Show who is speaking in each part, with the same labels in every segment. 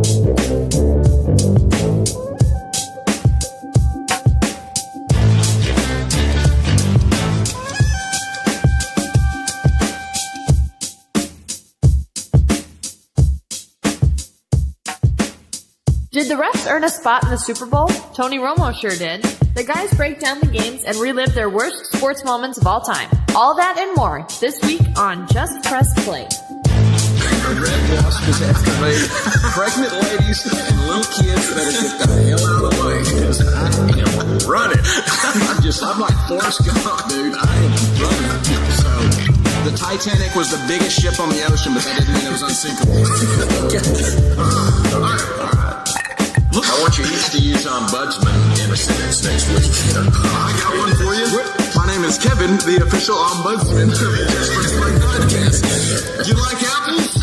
Speaker 1: Did the refs earn a spot in the Super Bowl? Tony Romo sure did. The guys break down the games and relive their worst sports moments of all time. All that and more this week on Just Press Play.
Speaker 2: The red wasp is excavating pregnant ladies and little kids better get the hell out of the way because I am running. I'm like Forrest Gump, dude. I am running. So the Titanic was the biggest ship on the ocean, but that didn't mean it was unsinkable. Okay. All right. I want you each to use ombudsman in a sentence next week. I got one for you. My name is Kevin, the official ombudsman of the Just Press Play podcast. You like apples?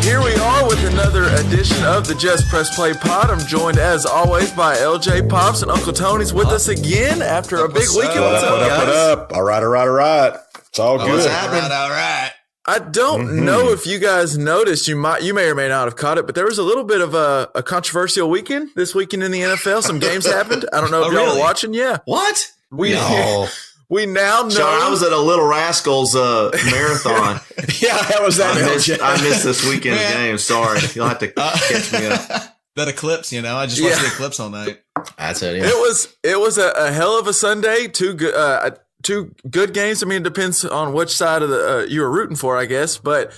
Speaker 3: Here we are with another edition of the Just Press Play pod. I'm joined as always by LJ Pops and Uncle Tony's with us again after a big weekend.
Speaker 4: What's up, guys? What up? All right. It's all good.
Speaker 2: What's happening? All right.
Speaker 3: I don't know if you guys noticed, you may or may not have caught it, but there was a little bit of a controversial weekend this weekend in the NFL. Some games happened. I don't know if y'all were watching. Yeah.
Speaker 4: What?
Speaker 3: We now know.
Speaker 4: Sean, I was at a Little Rascals marathon.
Speaker 3: Yeah, how was that?
Speaker 4: I missed this weekend's game. Sorry. You'll have to catch me up.
Speaker 5: That eclipse, I just watched the eclipse all night.
Speaker 4: That's it. Yeah.
Speaker 3: It was a hell of a Sunday. Two good games. I mean, it depends on which side of the you were rooting for, I guess. But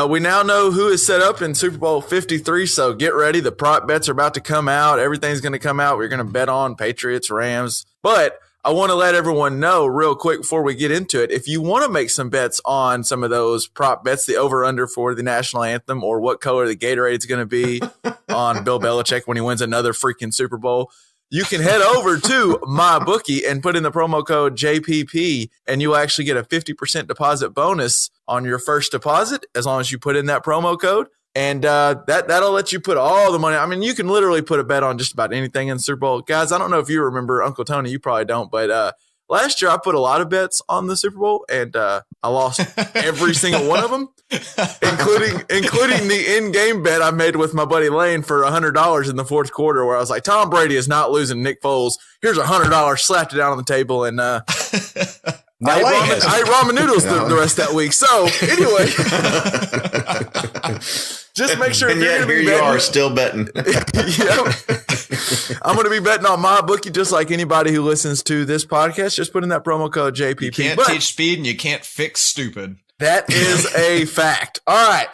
Speaker 3: we now know who is set up in Super Bowl 53. So get ready. The prop bets are about to come out. Everything's going to come out. We're going to bet on Patriots, Rams. But I want to let everyone know real quick before we get into it. If you want to make some bets on some of those prop bets, the over-under for the national anthem or what color the Gatorade is going to be on Bill Belichick when he wins another freaking Super Bowl, you can head over to MyBookie and put in the promo code JPP, and you'll actually get a 50% deposit bonus on your first deposit as long as you put in that promo code. And that'll let you put all the money. I mean, you can literally put a bet on just about anything in the Super Bowl. Guys, I don't know if you remember, Uncle Tony, you probably don't, but last year I put a lot of bets on the Super Bowl, and I lost every single one of them, including the in-game bet I made with my buddy Lane for $100 in the fourth quarter, where I was like, Tom Brady is not losing Nick Foles. Here's $100, slapped it down on the table, and I ate ramen noodles the rest of that week. So anyway, just make sure.
Speaker 4: And yet here you are still betting.
Speaker 3: I'm going to be betting on MyBookie just like anybody who listens to this podcast. Just put in that promo code JPP.
Speaker 5: You can't teach speed and you can't fix stupid.
Speaker 3: That is a fact. All right.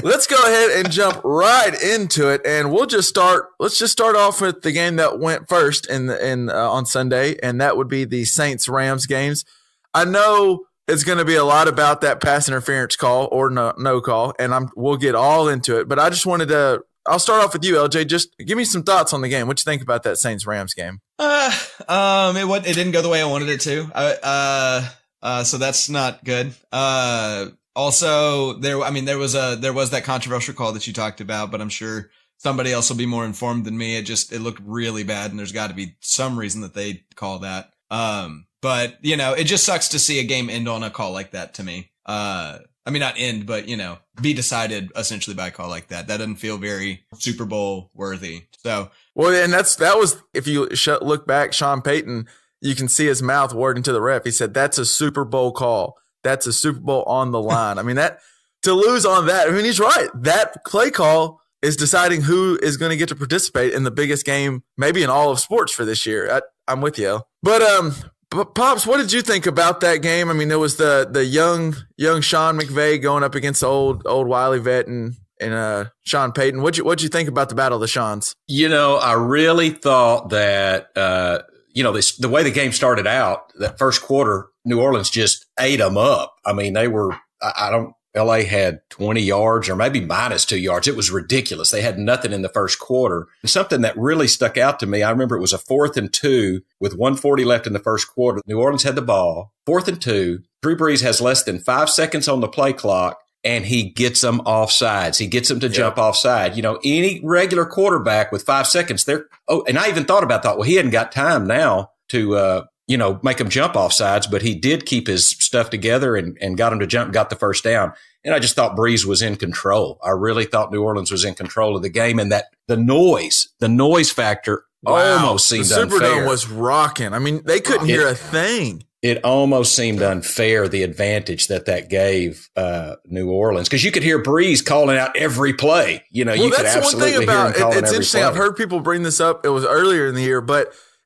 Speaker 3: Let's go ahead and jump right into it, and let's just start off with the game that went first on Sunday, and that would be the Saints-Rams games. I know it's going to be a lot about that pass interference call or no call, and we'll get all into it. But I just wanted to – I'll start off with you, LJ. Just give me some thoughts on the game. What you think about that Saints-Rams game?
Speaker 5: It didn't go the way I wanted it to. So that's not good. Also, there was that controversial call that you talked about, but I'm sure somebody else will be more informed than me. It looked really bad, and there's got to be some reason that they call that. But it just sucks to see a game end on a call like that to me. Not end, but be decided essentially by a call like that. That doesn't feel very Super Bowl worthy. So,
Speaker 3: well, and that was, if you look back, Sean Payton, you can see his mouth wording to the ref. He said, "That's a Super Bowl call. That's a Super Bowl on the line." I mean, that to lose on that. I mean, he's right. That play call is deciding who is going to get to participate in the biggest game, maybe in all of sports for this year. I'm with you, but Pops, what did you think about that game? I mean, there was the young Sean McVay going up against the old Wiley vet and Sean Payton. What'd you think about the Battle of the Seans?
Speaker 6: I really thought that the way the game started out, that first quarter, New Orleans just ate them up. I mean, they were LA had 20 yards or maybe minus 2 yards. It was ridiculous. They had nothing in the first quarter. And something that really stuck out to me, I remember it was a 4th and 2 with 1:40 left in the first quarter. New Orleans had the ball, 4th and 2. Drew Brees has less than 5 seconds on the play clock, and he gets them off sides. He gets them to jump offside. Any regular quarterback with 5 seconds, and I even thought, well, he hadn't got time now to, make him jump off sides, but he did keep his stuff together and got him to jump, got the first down. And I just thought Breeze was in control. I really thought New Orleans was in control of the game, and that the noise factor almost seemed
Speaker 3: the
Speaker 6: unfair.
Speaker 3: Superdome was rocking. I mean, they couldn't hear a thing.
Speaker 6: It almost seemed unfair, the advantage that gave New Orleans, because you could hear Breeze calling out every play. You know, you could absolutely hear him calling
Speaker 3: it's
Speaker 6: every
Speaker 3: interesting.
Speaker 6: play.
Speaker 3: I've heard people bring this up. It was earlier in the year,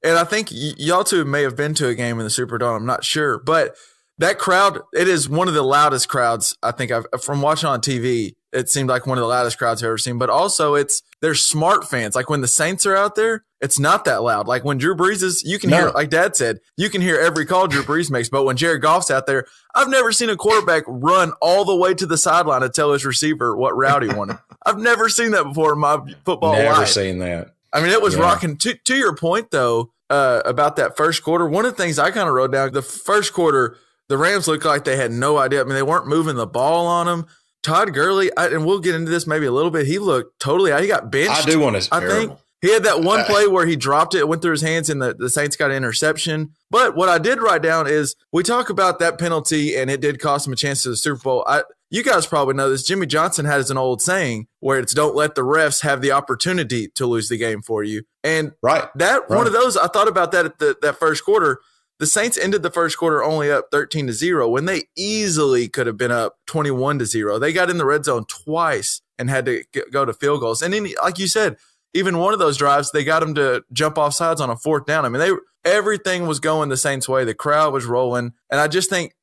Speaker 3: and I think y'all two may have been to a game in the Superdome. I'm not sure, but that crowd, it is one of the loudest crowds I think from watching on TV. It seemed like one of the loudest crowds I've ever seen, but also they're smart fans. Like when the Saints are out there, it's not that loud. Like when Drew Brees is, you can hear, like Dad said, you can hear every call Drew Brees makes. But when Jared Goff's out there, I've never seen a quarterback run all the way to the sideline to tell his receiver what route he wanted. I've never seen that before in my football life.
Speaker 6: Never seen that.
Speaker 3: I mean, it was rocking. To your point, though, about that first quarter, one of the things I kind of wrote down, the first quarter, the Rams looked like they had no idea. I mean, they weren't moving the ball on them. Todd Gurley, and we'll get into this maybe a little bit, he looked totally out. He got benched.
Speaker 6: I do want to.
Speaker 3: I think he had that one play where he dropped it, went through his hands, and the Saints got an interception. But what I did write down is we talk about that penalty, and it did cost him a chance to the Super Bowl. You guys probably know this. Jimmy Johnson has an old saying where it's don't let the refs have the opportunity to lose the game for you. And one of those, I thought about that at that first quarter. The Saints ended the first quarter only up 13-0 when they easily could have been up 21-0. They got in the red zone twice and had to go to field goals. And then, like you said, even one of those drives, they got them to jump off sides on a fourth down. I mean, everything was going the Saints' way. The crowd was rolling. And I just think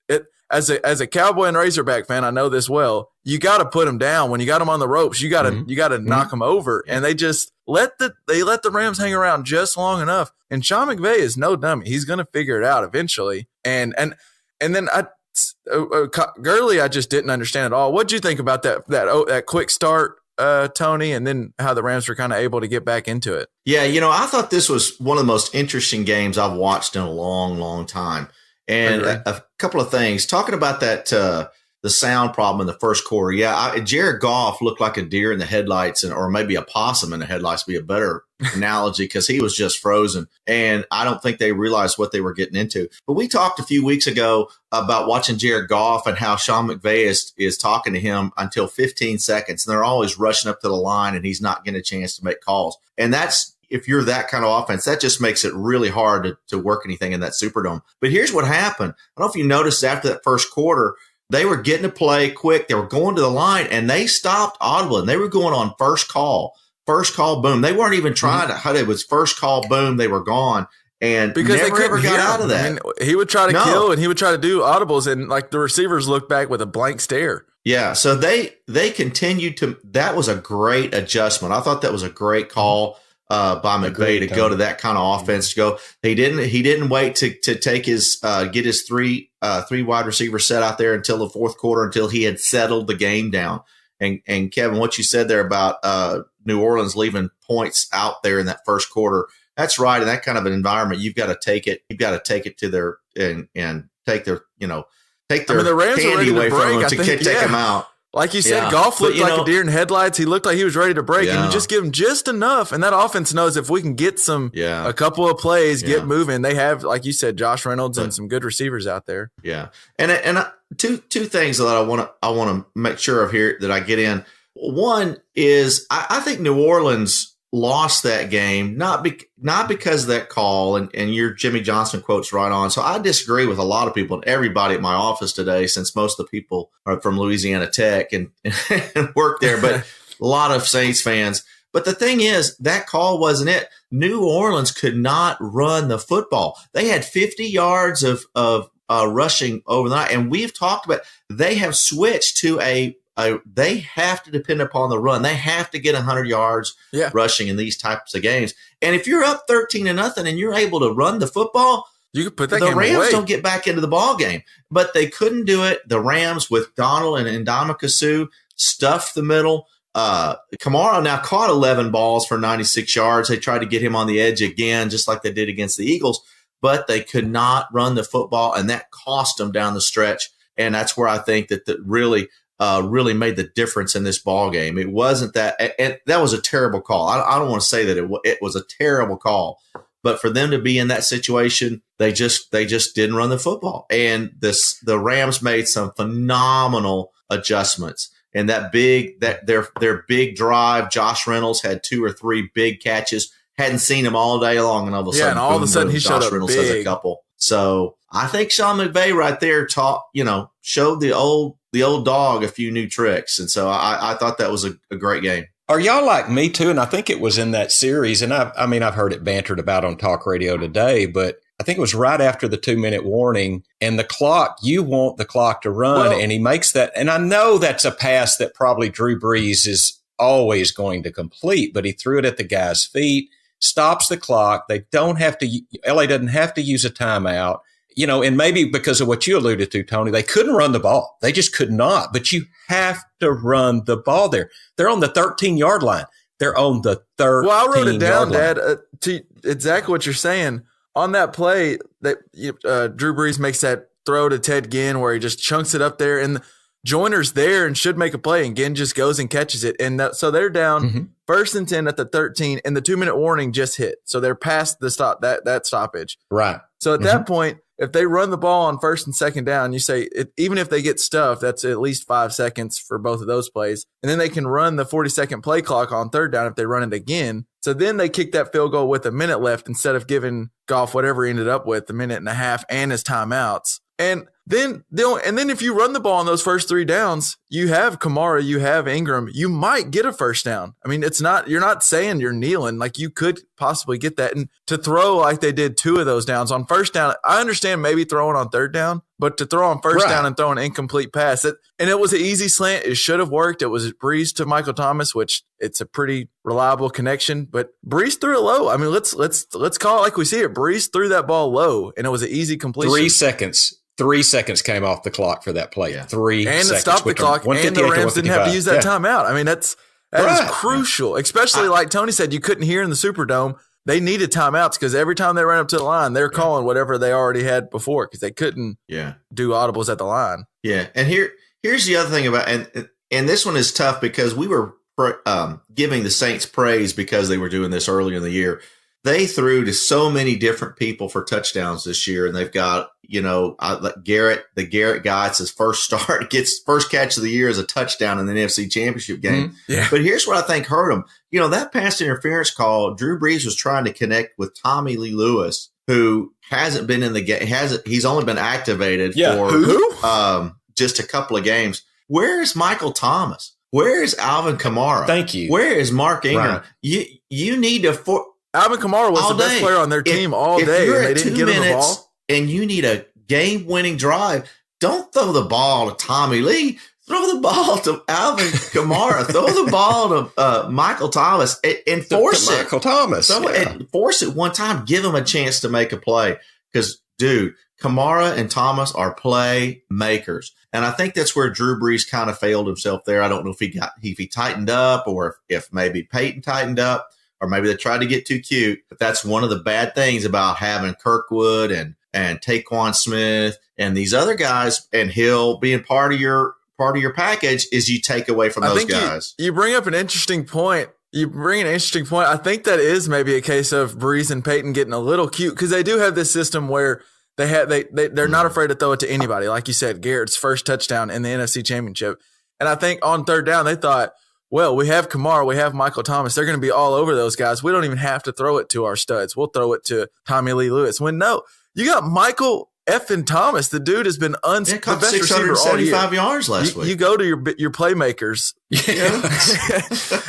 Speaker 3: as a Cowboy and Razorback fan, I know this well. You got to put them down when you got them on the ropes. You got to knock them over. And they just let the Rams hang around just long enough. And Sean McVay is no dummy. He's going to figure it out eventually. And then Gurley, I just didn't understand at all. What did you think about that quick start, Tony, and then how the Rams were kind of able to get back into it?
Speaker 4: Yeah, I thought this was one of the most interesting games I've watched in a long, long time. And a couple of things. Talking about that, the sound problem in the first quarter. Yeah, Jared Goff looked like a deer in the headlights, or maybe a possum in the headlights would be a better analogy, because he was just frozen. And I don't think they realized what they were getting into. But we talked a few weeks ago about watching Jared Goff and how Sean McVay is talking to him until 15 seconds. And they're always rushing up to the line, and he's not getting a chance to make calls. And if you're that kind of offense, that just makes it really hard to work anything in that Superdome. But here's what happened. I don't know if you noticed after that first quarter, they were getting to play quick. They were going to the line, and they stopped audible, and they were going on first call, boom. They weren't even trying to. It was first call, boom. They were gone, and
Speaker 3: because
Speaker 4: never
Speaker 3: they
Speaker 4: ever got out of that.
Speaker 3: I mean, he would try to kill, and he would try to do audibles, and like the receivers looked back with a blank stare.
Speaker 4: Yeah, so they continued to. That was a great adjustment. I thought that was a great call by McVay to go to that kind of offense. To go, he didn't wait to take his get his three wide receiver set out there until the fourth quarter, until he had settled the game down. And Kevin, what you said there about New Orleans leaving points out there in that first quarter, that's right. In that kind of an environment, you've got to take it. You've got to take it to their and take their
Speaker 3: the Rams
Speaker 4: candy away from them to take them out.
Speaker 3: Like you said, Goff looked like a deer in headlights. He looked like he was ready to break, and you just give him just enough. And that offense knows if we can get a couple of plays, get moving. They have, like you said, Josh Reynolds and some good receivers out there.
Speaker 4: Yeah, and two things that I want to make sure of here that I get in. One is I think New Orleans lost that game not because of that call, and your Jimmy Johnson quote's right on. So I disagree with a lot of people and everybody at my office today, since most of the people are from Louisiana Tech and work there, but a lot of Saints fans. But the thing is, that call wasn't it. New Orleans could not run the football. They had 50 yards of rushing over the night, and we've talked about they have switched to they have to depend upon the run. They have to get 100 yards rushing in these types of games. And if you're up 13-0 and you're able to run the football,
Speaker 3: you can put that
Speaker 4: the
Speaker 3: game
Speaker 4: Rams
Speaker 3: away.
Speaker 4: Don't get back into the ball game. But they couldn't do it. The Rams with Donald and Ndamukong Suh stuffed the middle. Kamara now caught 11 balls for 96 yards. They tried to get him on the edge again, just like they did against the Eagles, but they could not run the football, and that cost them down the stretch. And that's where I think that really made the difference in this ball game. It wasn't that, and that was a terrible call. I don't want to say that it was a terrible call, but for them to be in that situation, they just didn't run the football. And the Rams made some phenomenal adjustments. And their big drive, Josh Reynolds had 2 or 3 big catches. Hadn't seen him all day long, and all of a sudden,
Speaker 3: and all of a sudden he showed
Speaker 4: Josh
Speaker 3: up
Speaker 4: Reynolds
Speaker 3: big.
Speaker 4: has a couple. So I think Sean McVay right there showed the old dog a few new tricks, and so I thought that was a great game.
Speaker 6: Are y'all like me too? And I think it was in that series, and I've heard it bantered about on talk radio today, but I think it was right after the 2-minute warning and the clock. You want the clock to run, and he makes that. And I know that's a pass that probably Drew Brees is always going to complete, but he threw it at the guy's feet, stops the clock. They don't have to. LA doesn't have to use a timeout. And maybe because of what you alluded to, Tony, they couldn't run the ball. They just could not. But you have to run the ball there. They're on the 13-yard line. They're on the 13-yard line.
Speaker 3: Well, I wrote it down, Dad, to exactly what you're saying. On that play, that Drew Brees makes that throw to Ted Ginn where he just chunks it up there, and Joyner's there and should make a play, and Ginn just goes and catches it. And so they're down 1st and 10 at the 13, and the 2-minute warning just hit. So they're past the that stoppage.
Speaker 6: Right.
Speaker 3: So at that point, if they run the ball on 1st and 2nd down, you say even if they get stuffed, that's at least 5 seconds for both of those plays. And then they can run the 40-second play clock on 3rd down if they run it again. So then they kick that field goal with a minute left instead of giving Goff whatever he ended up with, a minute and a half and his timeouts. And then if you run the ball on those first 3 downs, you have Kamara, you have Ingram, you might get a first down. I mean, you're not saying you're kneeling, like you could possibly get that. And to throw like they did 2 of those downs on 1st down, I understand maybe throwing on 3rd down, but to throw on 1st down and throw an incomplete pass, and it was an easy slant. It should have worked. It was Brees to Michael Thomas, which it's a pretty reliable connection, but Brees threw it low. I mean, let's call it like we see it. Brees threw that ball low, and it was an easy completion.
Speaker 6: 3 seconds. 3 seconds came off the clock for that play. Yeah. 3
Speaker 3: and
Speaker 6: seconds.
Speaker 3: And to stop the clock, and the Rams didn't have to use that timeout. I mean, that is crucial, especially like Tony said, you couldn't hear in the Superdome. They needed timeouts because every time they ran up to the line, they're calling whatever they already had before because they couldn't do audibles at the line.
Speaker 4: Yeah, and here's the other thing about and this one is tough because we were giving the Saints praise because they were doing this earlier in the year. They threw to so many different people for touchdowns this year, and they've got Garrett, the Garrett guy. It's his first start, gets first catch of the year as a touchdown in the NFC Championship game. Mm-hmm. Yeah. But here's what I think hurt him. That pass interference call, Drew Brees was trying to connect with Tommy Lee Lewis, who hasn't been in the game. He's only been activated for just a couple of games. Where is Michael Thomas? Where is Alvin Kamara?
Speaker 6: Thank you.
Speaker 4: Where is Mark Ingram? Right. You need to.
Speaker 3: Alvin Kamara was the best player on their team all day, and they didn't get him the ball.
Speaker 4: And you need a game-winning drive. Don't throw the ball to Tommy Lee. Throw the ball to Alvin Kamara. Throw the ball to Michael Thomas and force it.
Speaker 6: Michael Thomas.
Speaker 4: And force it one time. Give him a chance to make a play. Because, dude, Kamara and Thomas are play makers. And I think that's where Drew Brees kind of failed himself there. I don't know if he tightened up or if maybe Peyton tightened up. Or maybe they tried to get too cute, but that's one of the bad things about having Kirkwood and Taquan Smith and these other guys and Hill being part of your package is you take away from those guys.
Speaker 3: You bring up an interesting point. I think that is maybe a case of Brees and Peyton getting a little cute because they do have this system where they're not afraid to throw it to anybody. Like you said, Garrett's first touchdown in the NFC Championship. And I think on 3rd down, they thought, well, we have Kamara, we have Michael Thomas. They're going to be all over those guys. We don't even have to throw it to our studs. We'll throw it to Tommy Lee Lewis. When no, you got Michael effing Thomas. The dude has been the best receiver all year.
Speaker 4: 675 yards last week.
Speaker 3: You go to your playmakers.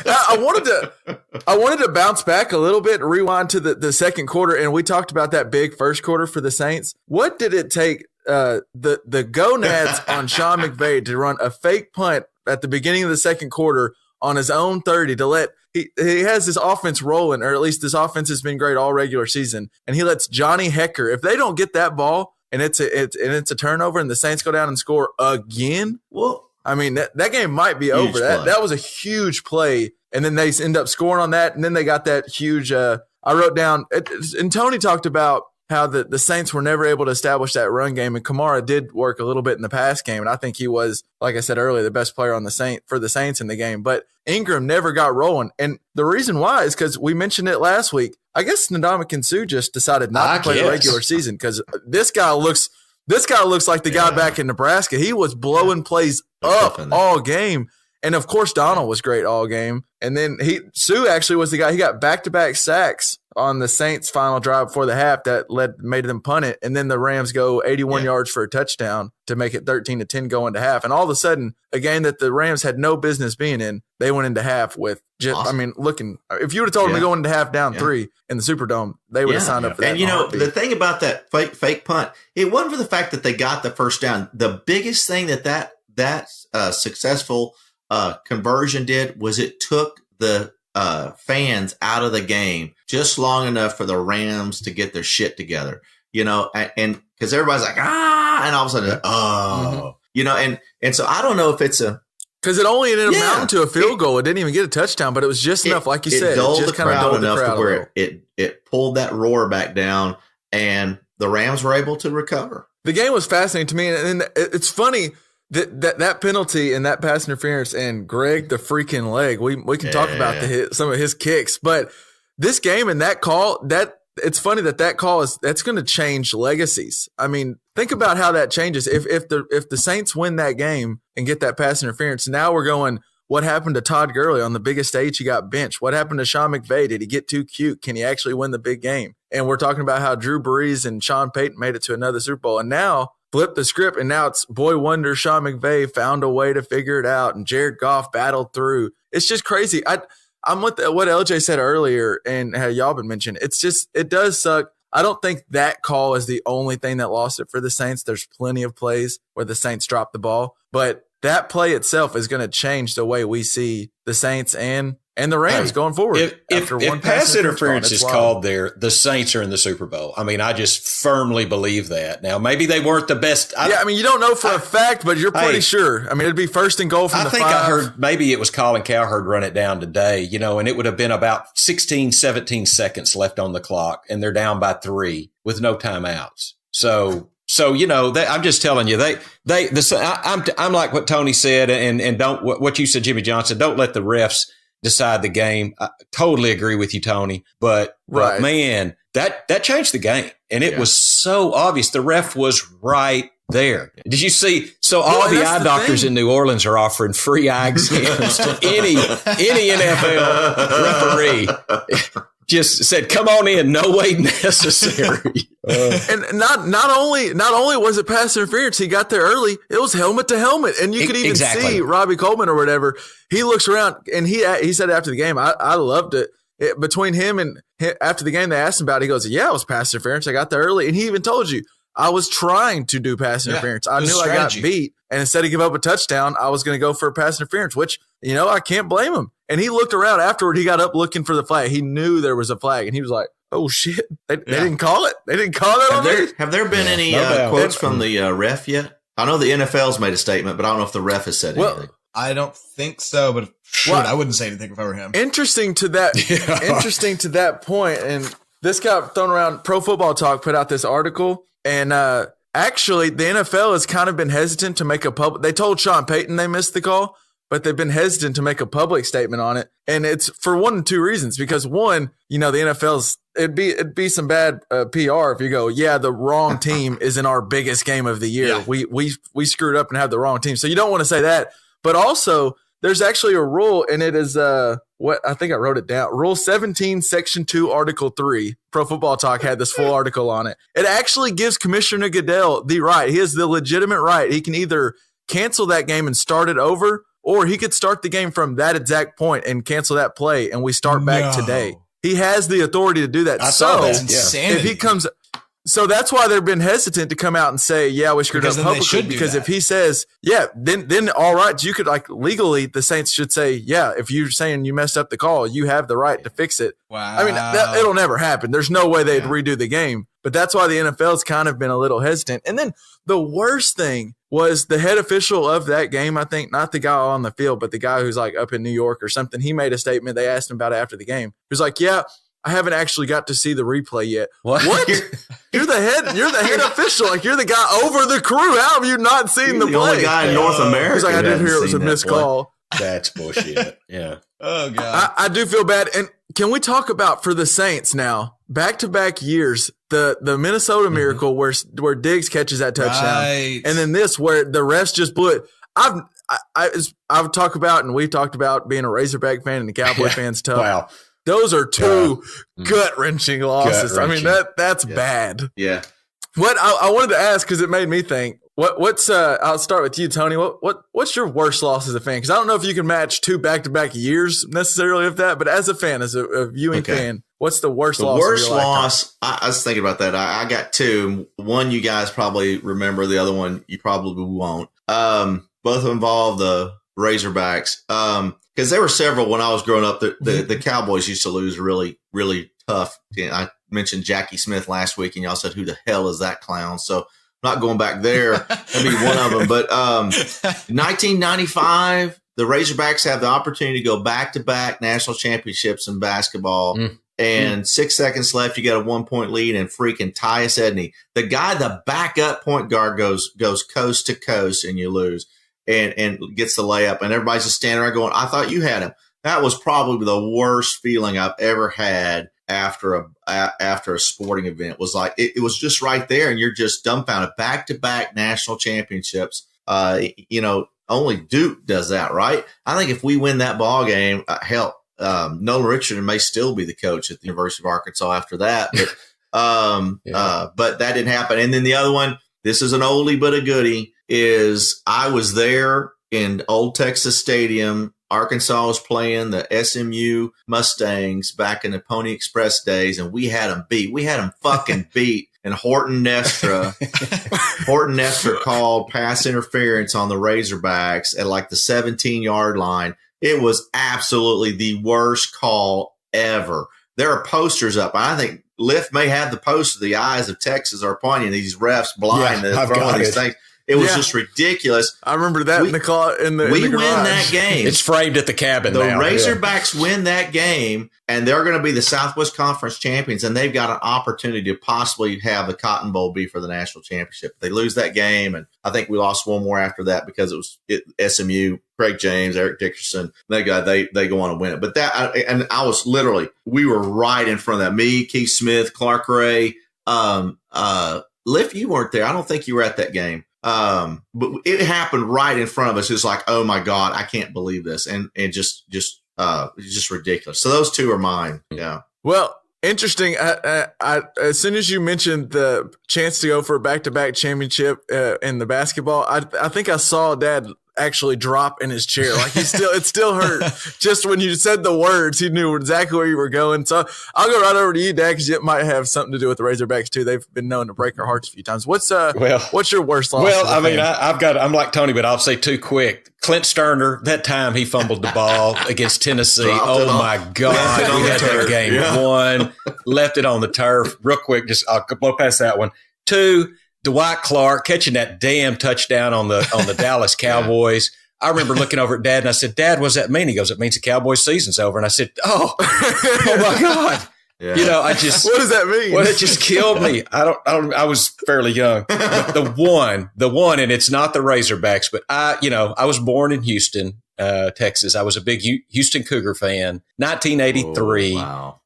Speaker 3: I wanted to bounce back a little bit, rewind to the second quarter, and we talked about that big first quarter for the Saints. What did it take the gonads on Sean McVay to run a fake punt at the beginning of the second quarter on his own 30 to let he has this offense rolling, or at least this offense has been great all regular season, and he lets Johnny Hecker, if they don't get that ball and it's a turnover and the Saints go down and score again, well, I mean that game might be over. That was a huge play, and then they end up scoring on that, and then they got that huge. I wrote down, and Tony talked about how the Saints were never able to establish that run game, and Kamara did work a little bit in the pass game, and I think he was, like I said earlier, the best player on for the Saints in the game. But Ingram never got rolling, and the reason why is because we mentioned it last week. I guess Ndamukong Suh just decided not to play the regular season because this guy looks This guy looks like the guy back in Nebraska. He was blowing plays up all game. And of course, Donald was great all game. And then Sue actually was the guy. He got back-to-back sacks on the Saints' final drive before the half that made them punt it. And then the Rams go 81 yards for a touchdown to make it 13-10 going to half. And all of a sudden, a game that the Rams had no business being in, they went into half with just, awesome. I mean, looking, if you would have told them to go into half down 3 in the Superdome, they would have signed up for that.
Speaker 4: And, you know, the thing about that fake punt, it wasn't for the fact that they got the first down. The biggest thing that successful conversion did was it took the fans out of the game just long enough for the Rams to get their shit together, you know, and because everybody's like, and all of a sudden, you know, and so I don't know if it's
Speaker 3: because it only ended up amounting to a field goal. It didn't even get a touchdown, but it was just enough, like you said,
Speaker 4: it dulled
Speaker 3: just
Speaker 4: the crowd enough
Speaker 3: to
Speaker 4: where it pulled that roar back down, and the Rams were able to recover.
Speaker 3: The game was fascinating to me, and it's funny. That penalty and that pass interference and Greg the freaking leg. We can talk about some of his kicks, but this game and that call, it's funny that call that's going to change legacies. I mean, think about how that changes. If the Saints win that game and get that pass interference, now we're going, what happened to Todd Gurley on the biggest stage? He got benched. What happened to Sean McVay? Did he get too cute? Can he actually win the big game? And we're talking about how Drew Brees and Sean Payton made it to another Super Bowl, and now flip the script, and now it's boy wonder Sean McVay found a way to figure it out, and Jared Goff battled through. It's just crazy. I'm with what LJ said earlier and how y'all been mentioning. It's just, it does suck. I don't think that call is the only thing that lost it for the Saints. There's plenty of plays where the Saints dropped the ball, but that play itself is going to change the way we see the Saints and the Rams going forward.
Speaker 6: If pass interference is called there, the Saints are in the Super Bowl. I mean, I just firmly believe that. Now, maybe they weren't the best.
Speaker 3: I mean, you don't know for a fact, but you're pretty sure. I mean, it'd be first and goal from the 5.
Speaker 6: I heard maybe it was Colin Cowherd run it down today, you know, and it would have been about 16, 17 seconds left on the clock, and they're down by 3 with no timeouts. So you know, I'm just telling you, I'm like what Tony said, and what you said, Jimmy Johnson. Don't let the refs decide the game. I totally agree with you, Tony. But man, that changed the game, and it was so obvious. The ref was right there. Did you see? So all the eye doctors in New Orleans are offering free eye exams to any NFL referee. Just said, "Come on in, no way necessary."
Speaker 3: And not only was it pass interference, he got there early. It was helmet to helmet, and you could even see Robbie Coleman or whatever. He looks around, and he said after the game, "I loved it." Between him and after the game, they asked him about it. He goes, "Yeah, it was pass interference. I got there early," and he even told you, "I was trying to do pass interference. I knew I got beat, and instead of give up a touchdown, I was going to go for a pass interference." Which, you know, I can't blame him. And he looked around afterward. He got up looking for the flag. He knew there was a flag, and he was like, "Oh shit! They didn't call it. They didn't call it on me."
Speaker 4: Have there been any quotes from the ref yet? I know the NFL's made a statement, but I don't know if the ref has said anything.
Speaker 5: I don't think so, but I wouldn't say anything if I were him.
Speaker 3: Interesting to that point, and this got thrown around. Pro Football Talk put out this article, and actually, the NFL has kind of been hesitant to make a public. They told Sean Payton they missed the call, but they've been hesitant to make a public statement on it. And it's for one of two reasons. Because one, you know, the NFL's, it'd be some bad PR if you go, yeah, the wrong team is in our biggest game of the year. Yeah. We screwed up and had the wrong team. So you don't want to say that. But also, there's actually a rule, and it is what I think I wrote it down. Rule 17, Section 2, Article 3. Pro Football Talk had this full article on it. It actually gives Commissioner Goodell the right. He has the legitimate right. He can either cancel that game and start it over, or he could start the game from that exact point and cancel that play, and we start back today. He has the authority to do that.
Speaker 5: That's insanity.
Speaker 3: If he comes, so that's why they've been hesitant to come out and say, "Yeah, we screwed up publicly." Because if he says, "Yeah," then all right, you could legally, the Saints should say, "Yeah, if you're saying you messed up the call, you have the right to fix it."
Speaker 5: Wow.
Speaker 3: I mean, it'll never happen. There's no way they'd redo the game. But that's why the NFL's kind of been a little hesitant. And then the worst thing was the head official of that game, I think, not the guy on the field, but the guy who's like up in New York or something. He made a statement. They asked him about it after the game. He was like, "Yeah, I haven't actually got to see the replay yet." What? You're the head official. Like, you're the guy over the crew. How have you not seen the play?
Speaker 4: The only guy in North America.
Speaker 3: He's like, "I didn't hear it was a missed call."
Speaker 6: That's bullshit. Yeah.
Speaker 5: Oh, God.
Speaker 3: I do feel bad. And can we talk about, for the Saints now, back-to-back years, the Minnesota Miracle where Diggs catches that touchdown, and then this where the refs just blew it. I've talked about, and we've talked about being a Razorback fan and the Cowboy fan's tough.
Speaker 6: Wow.
Speaker 3: Those are two gut-wrenching losses.
Speaker 6: Gut-wrenching.
Speaker 3: I mean, that's bad.
Speaker 4: Yeah.
Speaker 3: What I wanted to ask, because it made me think, what's I'll start with you, Tony. What's your worst loss as a fan? Because I don't know if you can match 2 back-to-back years necessarily of that, but as a fan, as a viewing fan, what's the worst loss?
Speaker 4: The worst loss, I was thinking about that. I got 2. One you guys probably remember, the other one you probably won't. Both involve the Razorbacks. Because there were several when I was growing up. The Cowboys used to lose really, really tough. I mentioned Jackie Smith last week, and y'all said, "Who the hell is that clown?" So I'm not going back there. That'd be one of them. But 1995, the Razorbacks have the opportunity to go back-to-back national championships in basketball. And 6 seconds left, you got a 1-point lead, and freaking Tyus Edney, the guy, the backup point guard, goes coast to coast, and you lose. And gets the layup, and everybody's just standing there going, "I thought you had him." That was probably the worst feeling I've ever had after a sporting event. Was like it was just right there, and you're just dumbfounded. Back-to-back national championships. Only Duke does that, right? I think if we win that ball game, Nolan Richardson may still be the coach at the University of Arkansas after that, but that didn't happen. And then the other one, this is an oldie but a goodie, is I was there in Old Texas Stadium. Arkansas was playing the SMU Mustangs back in the Pony Express days, and we had them beat. We had them fucking beat. And Horton Nestra called pass interference on the Razorbacks at like the 17-yard line. It was absolutely the worst call ever. There are posters up. I think Lift may have the poster. The eyes of Texas are upon you. These refs blind throwing these things. It was just ridiculous.
Speaker 3: I remember that in the garage.
Speaker 4: We win that game.
Speaker 6: It's framed at the cabin
Speaker 4: now. The
Speaker 6: now.
Speaker 4: Razorbacks win that game, and they're going to be the Southwest Conference champions, and they've got an opportunity to possibly have the Cotton Bowl be for the national championship. They lose that game, and I think we lost one more after that because it was SMU, Craig James, Eric Dickerson. They go on and win it. But I was literally, we were right in front of that. Me, Keith Smith, Clark Ray, Liff, you weren't there. I don't think you were at that game. But it happened right in front of us. It's like, oh my God, I can't believe this. And just ridiculous. So those two are mine. Yeah.
Speaker 3: Well, interesting. I as soon as you mentioned the chance to go for a back-to-back championship in the basketball, I think I saw Dad actually drop in his chair. Like it still hurt. Just when you said the words, he knew exactly where you were going. So I'll go right over to you, Dad, because it might have something to do with the Razorbacks too. They've been known to break our hearts a few times. What's your worst loss?
Speaker 6: Well, I mean, I'm like Tony, but I'll say too quick. Clint Sterner, that time he fumbled the ball against Tennessee. Oh my God. We had that game won, left it on the turf. Real quick, I'll blow past that one. 2, Dwight Clark catching that damn touchdown on the Dallas Cowboys. I remember looking over at Dad and I said, "Dad, what does that mean?" He goes, "It means the Cowboys season's over." And I said, oh my God. Yeah.
Speaker 3: What does that mean?
Speaker 6: Well, it just killed me. I was fairly young. But the one, and it's not the Razorbacks, but I was born in Houston, Texas. I was a big Houston Cougar fan. 1983. Oh, wow.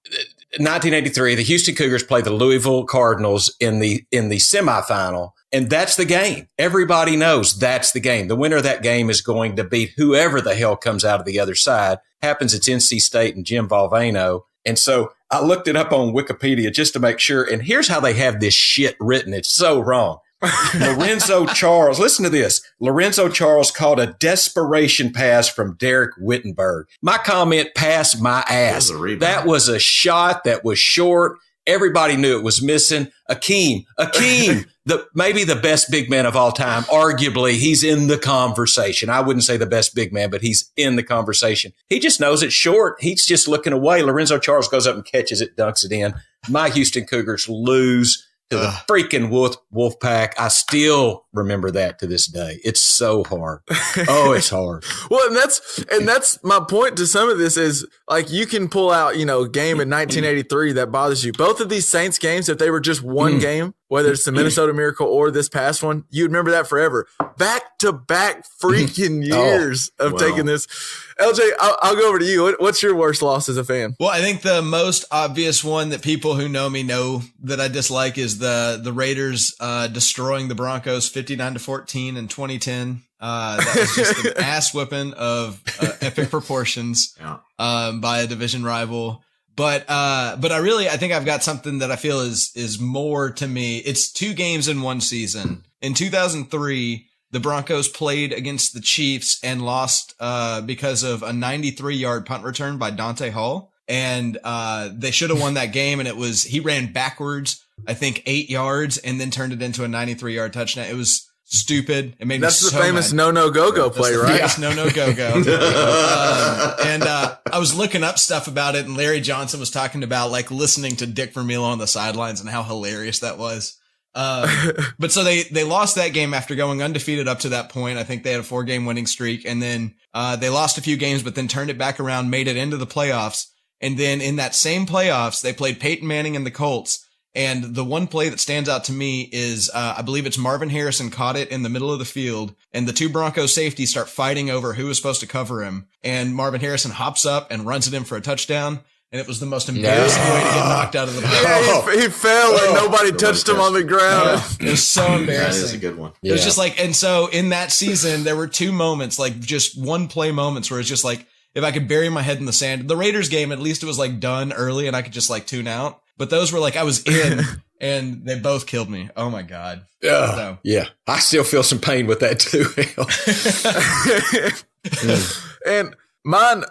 Speaker 6: 1983, the Houston Cougars play the Louisville Cardinals in the semifinal, and that's the game. Everybody knows that's the game. The winner of that game is going to beat whoever the hell comes out of the other side. Happens it's NC State and Jim Valvano. And so I looked it up on Wikipedia just to make sure, and here's how they have this shit written. It's so wrong. Lorenzo Charles, listen to this. Lorenzo Charles caught a desperation pass from Derek Wittenberg. My comment, passed my ass. That was a shot that was short. Everybody knew it was missing. Akeem, maybe the best big man of all time. Arguably, he's in the conversation. I wouldn't say the best big man, but he's in the conversation. He just knows it's short. He's just looking away. Lorenzo Charles goes up and catches it, dunks it in. My Houston Cougars lose to the freaking Wolf Pack. I still remember that to this day. It's so hard. Oh, it's hard.
Speaker 3: Well, and that's my point to some of this is like you can pull out, game in 1983 that bothers you. Both of these Saints games, if they were just one game, whether it's the Minnesota Miracle or this past one, you'd remember that forever. Back to back freaking years of taking this. LJ, I'll go over to you. What's your worst loss as a fan?
Speaker 5: Well, I think the most obvious one that people who know me know that I dislike is the Raiders destroying the Broncos 59-14 in 2010. That was just an ass whipping of epic proportions by a division rival. But I think I've got something that I feel is more to me. It's 2 games in one season. In 2003, the Broncos played against the Chiefs and lost because of a 93-yard punt return by Dante Hall. And they should have won that game. And he ran backwards, I think 8 yards, and then turned it into a 93-yard touchdown. It was stupid. It made
Speaker 3: That's
Speaker 5: me so
Speaker 3: the famous
Speaker 5: mad.
Speaker 3: no-go-go play, right?
Speaker 5: Yes, no-go-go. And I was looking up stuff about it, and Larry Johnson was talking about like listening to Dick Vermeil on the sidelines and how hilarious that was. But so they lost that game after going undefeated up to that point. I think they had a 4-game winning streak, and then they lost a few games, but then turned it back around, made it into the playoffs. And then in that same playoffs, they played Peyton Manning and the Colts. And the one play that stands out to me is, I believe it's Marvin Harrison caught it in the middle of the field, and the 2 Broncos safeties start fighting over who was supposed to cover him. And Marvin Harrison hops up and runs it in for a touchdown. And it was the most embarrassing way to get knocked out of the playoffs.
Speaker 3: Yeah, he fell and nobody touched him on the ground.
Speaker 5: It was so embarrassing.
Speaker 4: That is a good one.
Speaker 5: It was just like, and so in that season, there were 2 moments, like just one play moments where it's just like, if I could bury my head in the sand. The Raiders game, at least it was like done early and I could just like tune out. But those were like, I was in and they both killed me. Oh my God. So.
Speaker 6: Yeah. I still feel some pain with that too.
Speaker 3: And mine,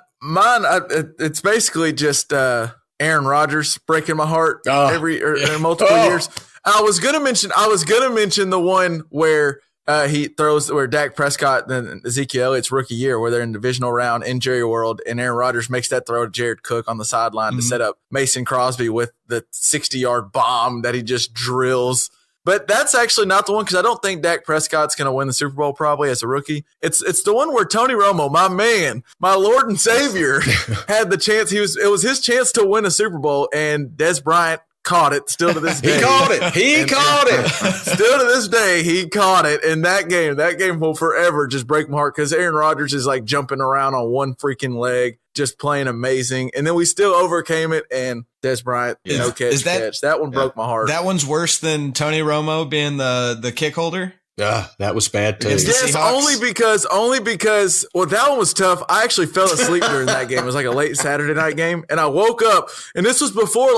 Speaker 3: it's basically just Aaron Rodgers breaking my heart multiple years. I was gonna mention the one where he throws where Dak Prescott and Ezekiel Elliott's rookie year, where they're in divisional round in Jerry World, and Aaron Rodgers makes that throw to Jared Cook on the sideline to set up Mason Crosby with the 60-yard bomb that he just drills. But that's actually not the one, because I don't think Dak Prescott's going to win the Super Bowl probably as a rookie. It's the one where Tony Romo, my man, my Lord and Savior, had the chance. It was his chance to win a Super Bowl, and Des Bryant caught it still to this day.
Speaker 6: He caught it. He caught it.
Speaker 3: Still to this day, he caught it. And that game will forever just break my heart, because Aaron Rodgers is like jumping around on one freaking leg, just playing amazing. And then we still overcame it, and Des Bryant, catch. That one broke my heart.
Speaker 5: That one's worse than Tony Romo being the kick holder?
Speaker 6: That was bad too.
Speaker 3: Yes, only because that one was tough. I actually fell asleep during that game. It was like a late Saturday night game, and I woke up, and this was before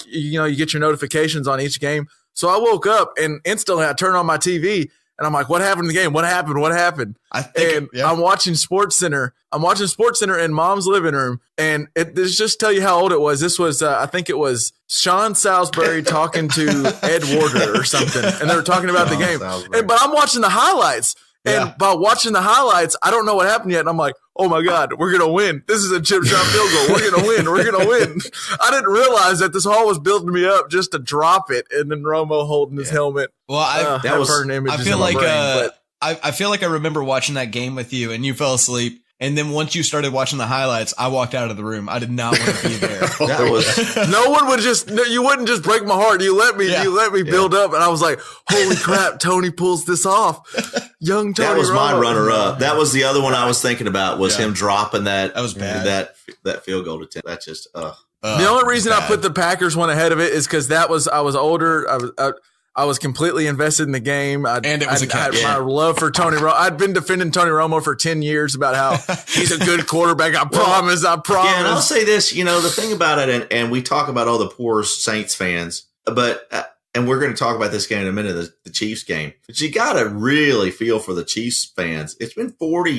Speaker 3: you get your notifications on each game. So I woke up and instantly I turned on my TV, and I'm like, "What happened in the game? What happened?" I'm watching SportsCenter. In Mom's living room, and this just tell you how old it was. This was, I think it was Sean Salisbury talking to Ed Warder or something, and they were talking about the game. But I'm watching the highlights, and by watching the highlights, I don't know what happened yet, and I'm like, "Oh my God, we're gonna win! This is a chip shot field goal. We're gonna win! I didn't realize that this all was building me up just to drop it, and then Romo holding his helmet.
Speaker 5: Well, I feel like
Speaker 3: brain,
Speaker 5: I feel like I remember watching that game with you, and you fell asleep. And then once you started watching the highlights, I walked out of the room. I did not want to be there.
Speaker 3: You wouldn't just break my heart. You let me build up, and I was like, "Holy crap, Tony pulls this off." Young Tony.
Speaker 4: That was
Speaker 3: Romo.
Speaker 4: my runner-up. That was the other one I was thinking about, was him dropping that.
Speaker 5: That was bad.
Speaker 4: That field goal attempt. That's just
Speaker 3: the only reason I put the Packers one ahead of it is because I was older. I was completely invested in the game.
Speaker 5: And it was
Speaker 3: I had my love for Tony Romo. I'd been defending Tony Romo for 10 years about how he's a good quarterback. I promise.
Speaker 4: Yeah, and I'll say this, the thing about it, and we talk about all the poor Saints fans, but and we're going to talk about this game in a minute, the Chiefs game. But you got to really feel for the Chiefs fans. It's been 40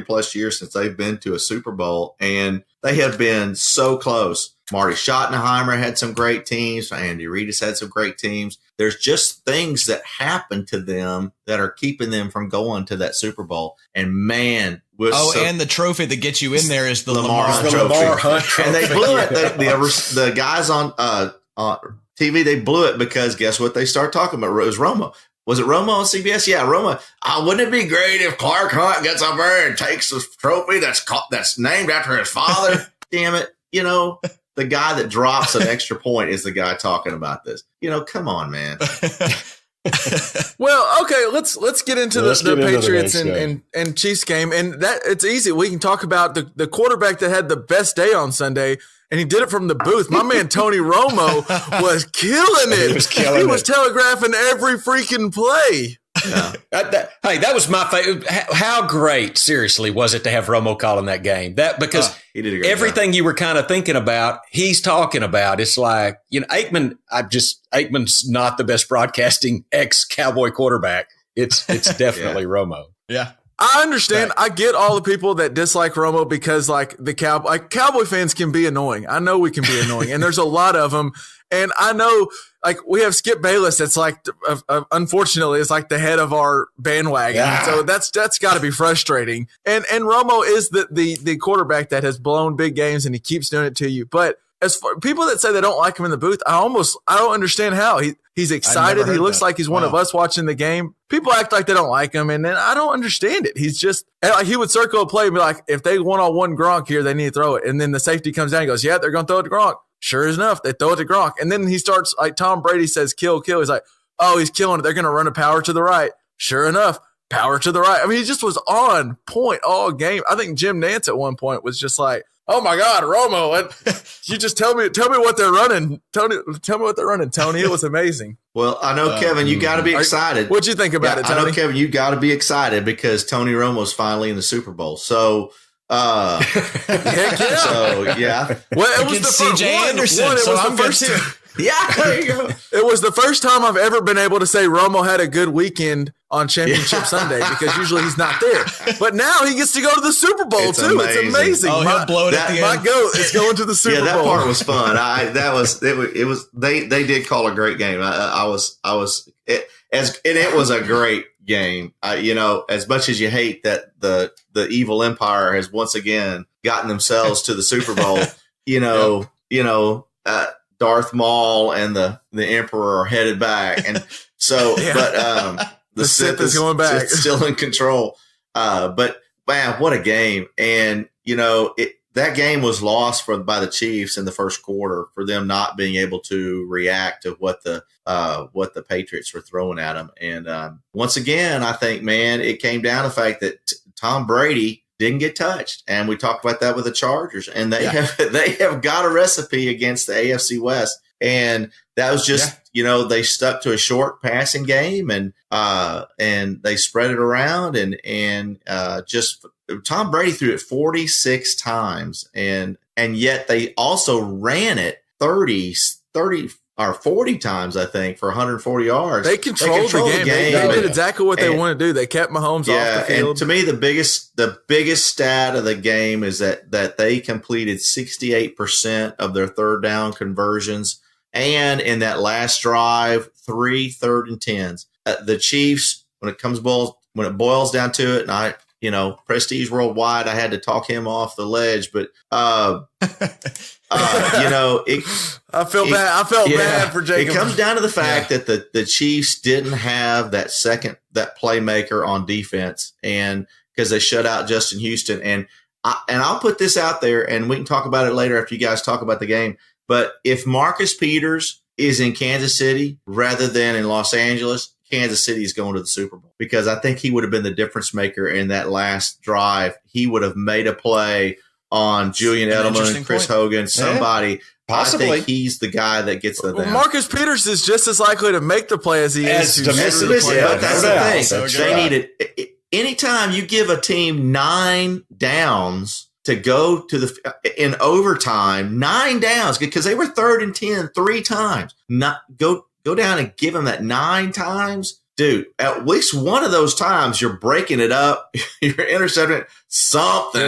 Speaker 4: plus years since they've been to a Super Bowl, and they have been so close. Marty Schottenheimer had some great teams. Andy Reid has had some great teams. There's just things that happen to them that are keeping them from going to that Super Bowl. And man,
Speaker 5: and the trophy that gets you in there is the Lamar
Speaker 4: Hunt trophy. And they blew it. The guys on TV, they blew it because guess what they start talking about? It was Romo. Was it Romo on CBS? Yeah, Romo. Wouldn't it be great if Clark Hunt gets up there and takes the trophy that's named after his father? Damn it. The guy that drops an extra point is the guy talking about this. Come on, man.
Speaker 3: Well, okay, let's get into the Patriots and Chiefs game. And that it's easy. We can talk about the quarterback that had the best day on Sunday, and he did it from the booth. My man Tony Romo was killing it. He was telegraphing every freaking play.
Speaker 6: Yeah. That was my favorite. How great, seriously, was it to have Romo calling that game? Because
Speaker 4: he did a great
Speaker 6: everything
Speaker 4: job.
Speaker 6: You were kind of thinking about, he's talking about. It's like, Aikman's not the best broadcasting ex-Cowboy quarterback. It's definitely Romo.
Speaker 5: Yeah.
Speaker 3: I understand. I get all the people that dislike Romo because Cowboy fans can be annoying. I know we can be annoying, and there's a lot of them. And I know, we have Skip Bayless. That's unfortunately, it's like the head of our bandwagon.
Speaker 6: Yeah.
Speaker 3: So that's got to be frustrating. And Romo is the quarterback that has blown big games, and he keeps doing it to you. But as for people that say they don't like him in the booth, I don't understand how he's excited. He looks like he's one of us watching the game. People act like they don't like him, and then I don't understand it. He's just he would circle a play and be like, if they one-on-one Gronk here, they need to throw it. And then the safety comes down and goes, yeah, they're going to throw it to Gronk. Sure enough, they throw it to Gronk. And then he starts, like Tom Brady says, kill. He's like, oh, he's killing it. They're going to run a power to the right. Sure enough, power to the right. I mean, he just was on point all game. I think Jim Nantz at one point was just like, oh my God, Romo. And you just tell me what they're running. Tony, tell me what they're running, Tony. It was amazing.
Speaker 4: Well, I know, Kevin, you got to be excited.
Speaker 3: What'd you think about it, Tony?
Speaker 4: I know, Kevin, you got to be excited because Tony Romo's finally in the Super Bowl. So,
Speaker 3: heck yeah.
Speaker 4: So, yeah.
Speaker 3: Well, it was the first
Speaker 5: CJ Anderson,
Speaker 3: it
Speaker 5: so
Speaker 3: was
Speaker 5: I'm
Speaker 3: the
Speaker 5: good
Speaker 3: first
Speaker 5: too.
Speaker 4: Yeah, there you go.
Speaker 3: It was the first time I've ever been able to say Romo had a good weekend on Championship Sunday because usually he's not there. But now he gets to go to the Super Bowl
Speaker 4: It's
Speaker 3: too.
Speaker 4: amazing.
Speaker 3: It's amazing.
Speaker 5: Oh, he'll blow it at the
Speaker 3: My
Speaker 5: end.
Speaker 3: goat is going to the Super Bowl.
Speaker 4: Yeah, that part was fun. They did call a great game. It was a great game. As much as you hate that the evil empire has once again gotten themselves to the Super Bowl, Darth Maul and the Emperor are headed back, and so the Sith is going back, still in control. But man, what a game! And that game was lost by the Chiefs in the first quarter for them not being able to react to what the Patriots were throwing at them. And once again, I think, man, it came down to the fact that Tom Brady didn't get touched, and we talked about that with the Chargers, and they have got a recipe against the AFC West, and that was just they stuck to a short passing game, and they spread it around, and just Tom Brady threw it 46 times, and yet they also ran it 30 or 40 times, I think, for 140 yards.
Speaker 3: They controlled the game. They did exactly what they want to do. They kept Mahomes off the field.
Speaker 4: And to me, the biggest stat of the game is that they completed 68% of their third down conversions. And in that last drive, 3 third and 10s. The Chiefs, when it boils down to it, and Prestige Worldwide, I had to talk him off the ledge, but
Speaker 3: I felt bad for Jacob.
Speaker 4: It comes down to the fact that the Chiefs didn't have that playmaker on defense, and because they shut out Justin Houston, and I'll put this out there, and we can talk about it later after you guys talk about the game. But if Marcus Peters is in Kansas City rather than in Los Angeles, Kansas City is going to the Super Bowl, because I think he would have been the difference maker in that last drive. He would have made a play on Julian Edelman, Chris Hogan, somebody. Yeah, possibly. I think he's the guy that gets the down.
Speaker 3: Marcus Peters is just as likely to make the play as he is to miss the play.
Speaker 4: But that's the thing. So they need it. Anytime you give a team 9 downs to go to in overtime, 9 downs, because they were 3rd and 10 3 times. Go down and give them that 9 times. Dude, at least one of those times you're breaking it up, you're intercepting something.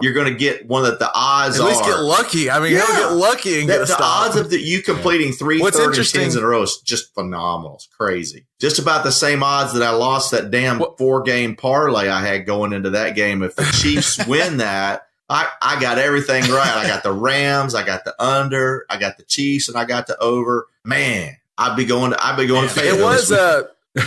Speaker 4: You're going to get one that the odds
Speaker 3: at least get lucky. I mean, you get lucky and get a stop.
Speaker 4: The odds of you completing 3 third and 10s in a row is just phenomenal. It's crazy. Just about the same odds that I lost that damn 4-game parlay I had going into that game. If the Chiefs win that, I got everything right. I got the Rams, I got the under, I got the Chiefs, and I got the over. Man, I'd be going to
Speaker 3: It was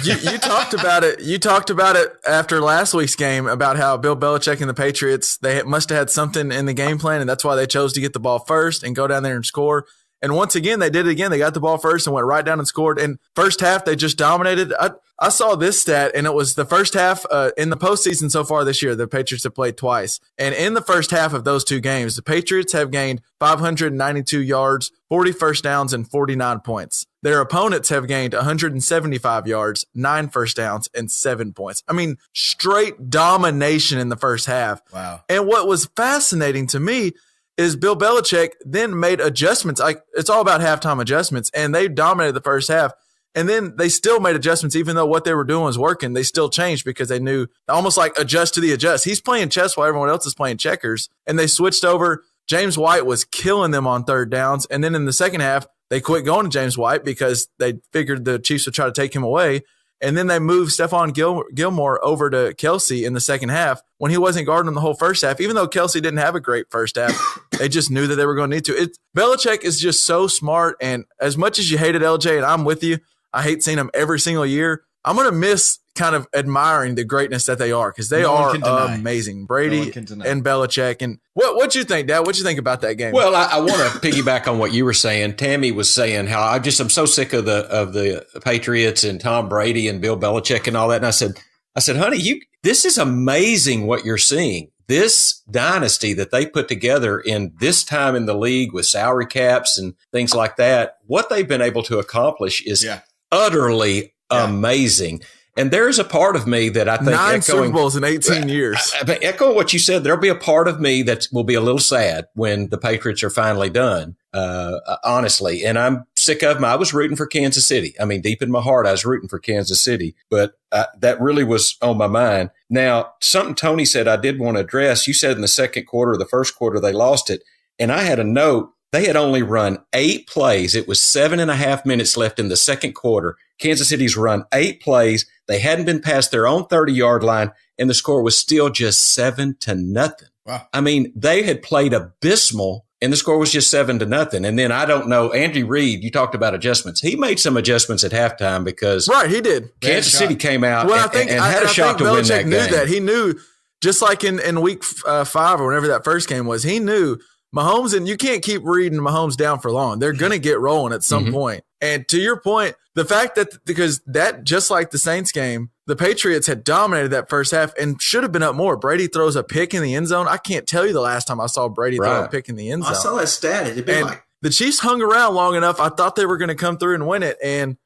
Speaker 3: You talked about it. You talked about it after last week's game about how Bill Belichick and the Patriots, they must have had something in the game plan, and that's why they chose to get the ball first and go down there and score. And once again, they did it again. They got the ball first and went right down and scored. And first half, they just dominated. I saw this stat, and it was the first half in the postseason so far this year. The Patriots have played twice. And in the first half of those two games, the Patriots have gained 592 yards, 40 first downs, and 49 points. Their opponents have gained 175 yards, 9 first downs, and 7 points. I mean, straight domination in the first half.
Speaker 5: Wow.
Speaker 3: And what was fascinating to me is Bill Belichick then made adjustments. Like, it's all about halftime adjustments, and they dominated the first half. And then they still made adjustments, even though what they were doing was working. They still changed because they knew, almost like adjust to the adjust. He's playing chess while everyone else is playing checkers. And they switched over. James White was killing them on third downs. And then in the second half, they quit going to James White because they figured the Chiefs would try to take him away. And then they moved Stephon Gilmore over to Kelsey in the second half when he wasn't guarding him the whole first half. Even though Kelsey didn't have a great first half, they just knew that they were going to need to. Belichick is just so smart. And as much as you hated LJ, and I'm with you, I hate seeing him every single year. I'm going to miss kind of admiring the greatness that they are because they are amazing. Brady and Belichick. And what'd you think, Dad? What'd you think about that game?
Speaker 6: Well, I want to piggyback on what you were saying. Tammy was saying how I'm so sick of the Patriots and Tom Brady and Bill Belichick and all that. And I said, honey, this is amazing what you're seeing. This dynasty that they put together in this time in the league with salary caps and things like that, what they've been able to accomplish is utterly amazing. And there's a part of me that I think
Speaker 3: 9 Super Bowls in 18 years.
Speaker 6: Echo what you said. There'll be a part of me that will be a little sad when the Patriots are finally done, honestly. And I'm sick of them. I was rooting for Kansas City. I mean, deep in my heart, I was rooting for Kansas City. But that really was on my mind. Now, something Tony said I did want to address. You said in the second quarter, the first quarter, they lost it. And I had a note. They had only run 8 plays. It was 7.5 minutes left in the second quarter. Kansas City's run 8 plays. They hadn't been past their own 30-yard line, and the score was still just 7-0.
Speaker 5: Wow.
Speaker 6: I mean, they had played abysmal, and the score was just 7-0. And then I don't know, Andy Reid, you talked about adjustments. He made some adjustments at halftime because
Speaker 3: he did.
Speaker 6: Kansas City came out and had a shot to win that game.
Speaker 3: Knew that. He knew, just like in week 5 or whenever that first game was, he knew Mahomes, and you can't keep reading Mahomes down for long. They're going to get rolling at some point. And to your point, the fact that, because that, just like the Saints game, the Patriots had dominated that first half and should have been up more. Brady throws a pick in the end zone. I can't tell you the last time I saw Brady throw a pick in the end zone.
Speaker 4: I saw that stat. It'd been like,
Speaker 3: the Chiefs hung around long enough. I thought they were going to come through and win it. And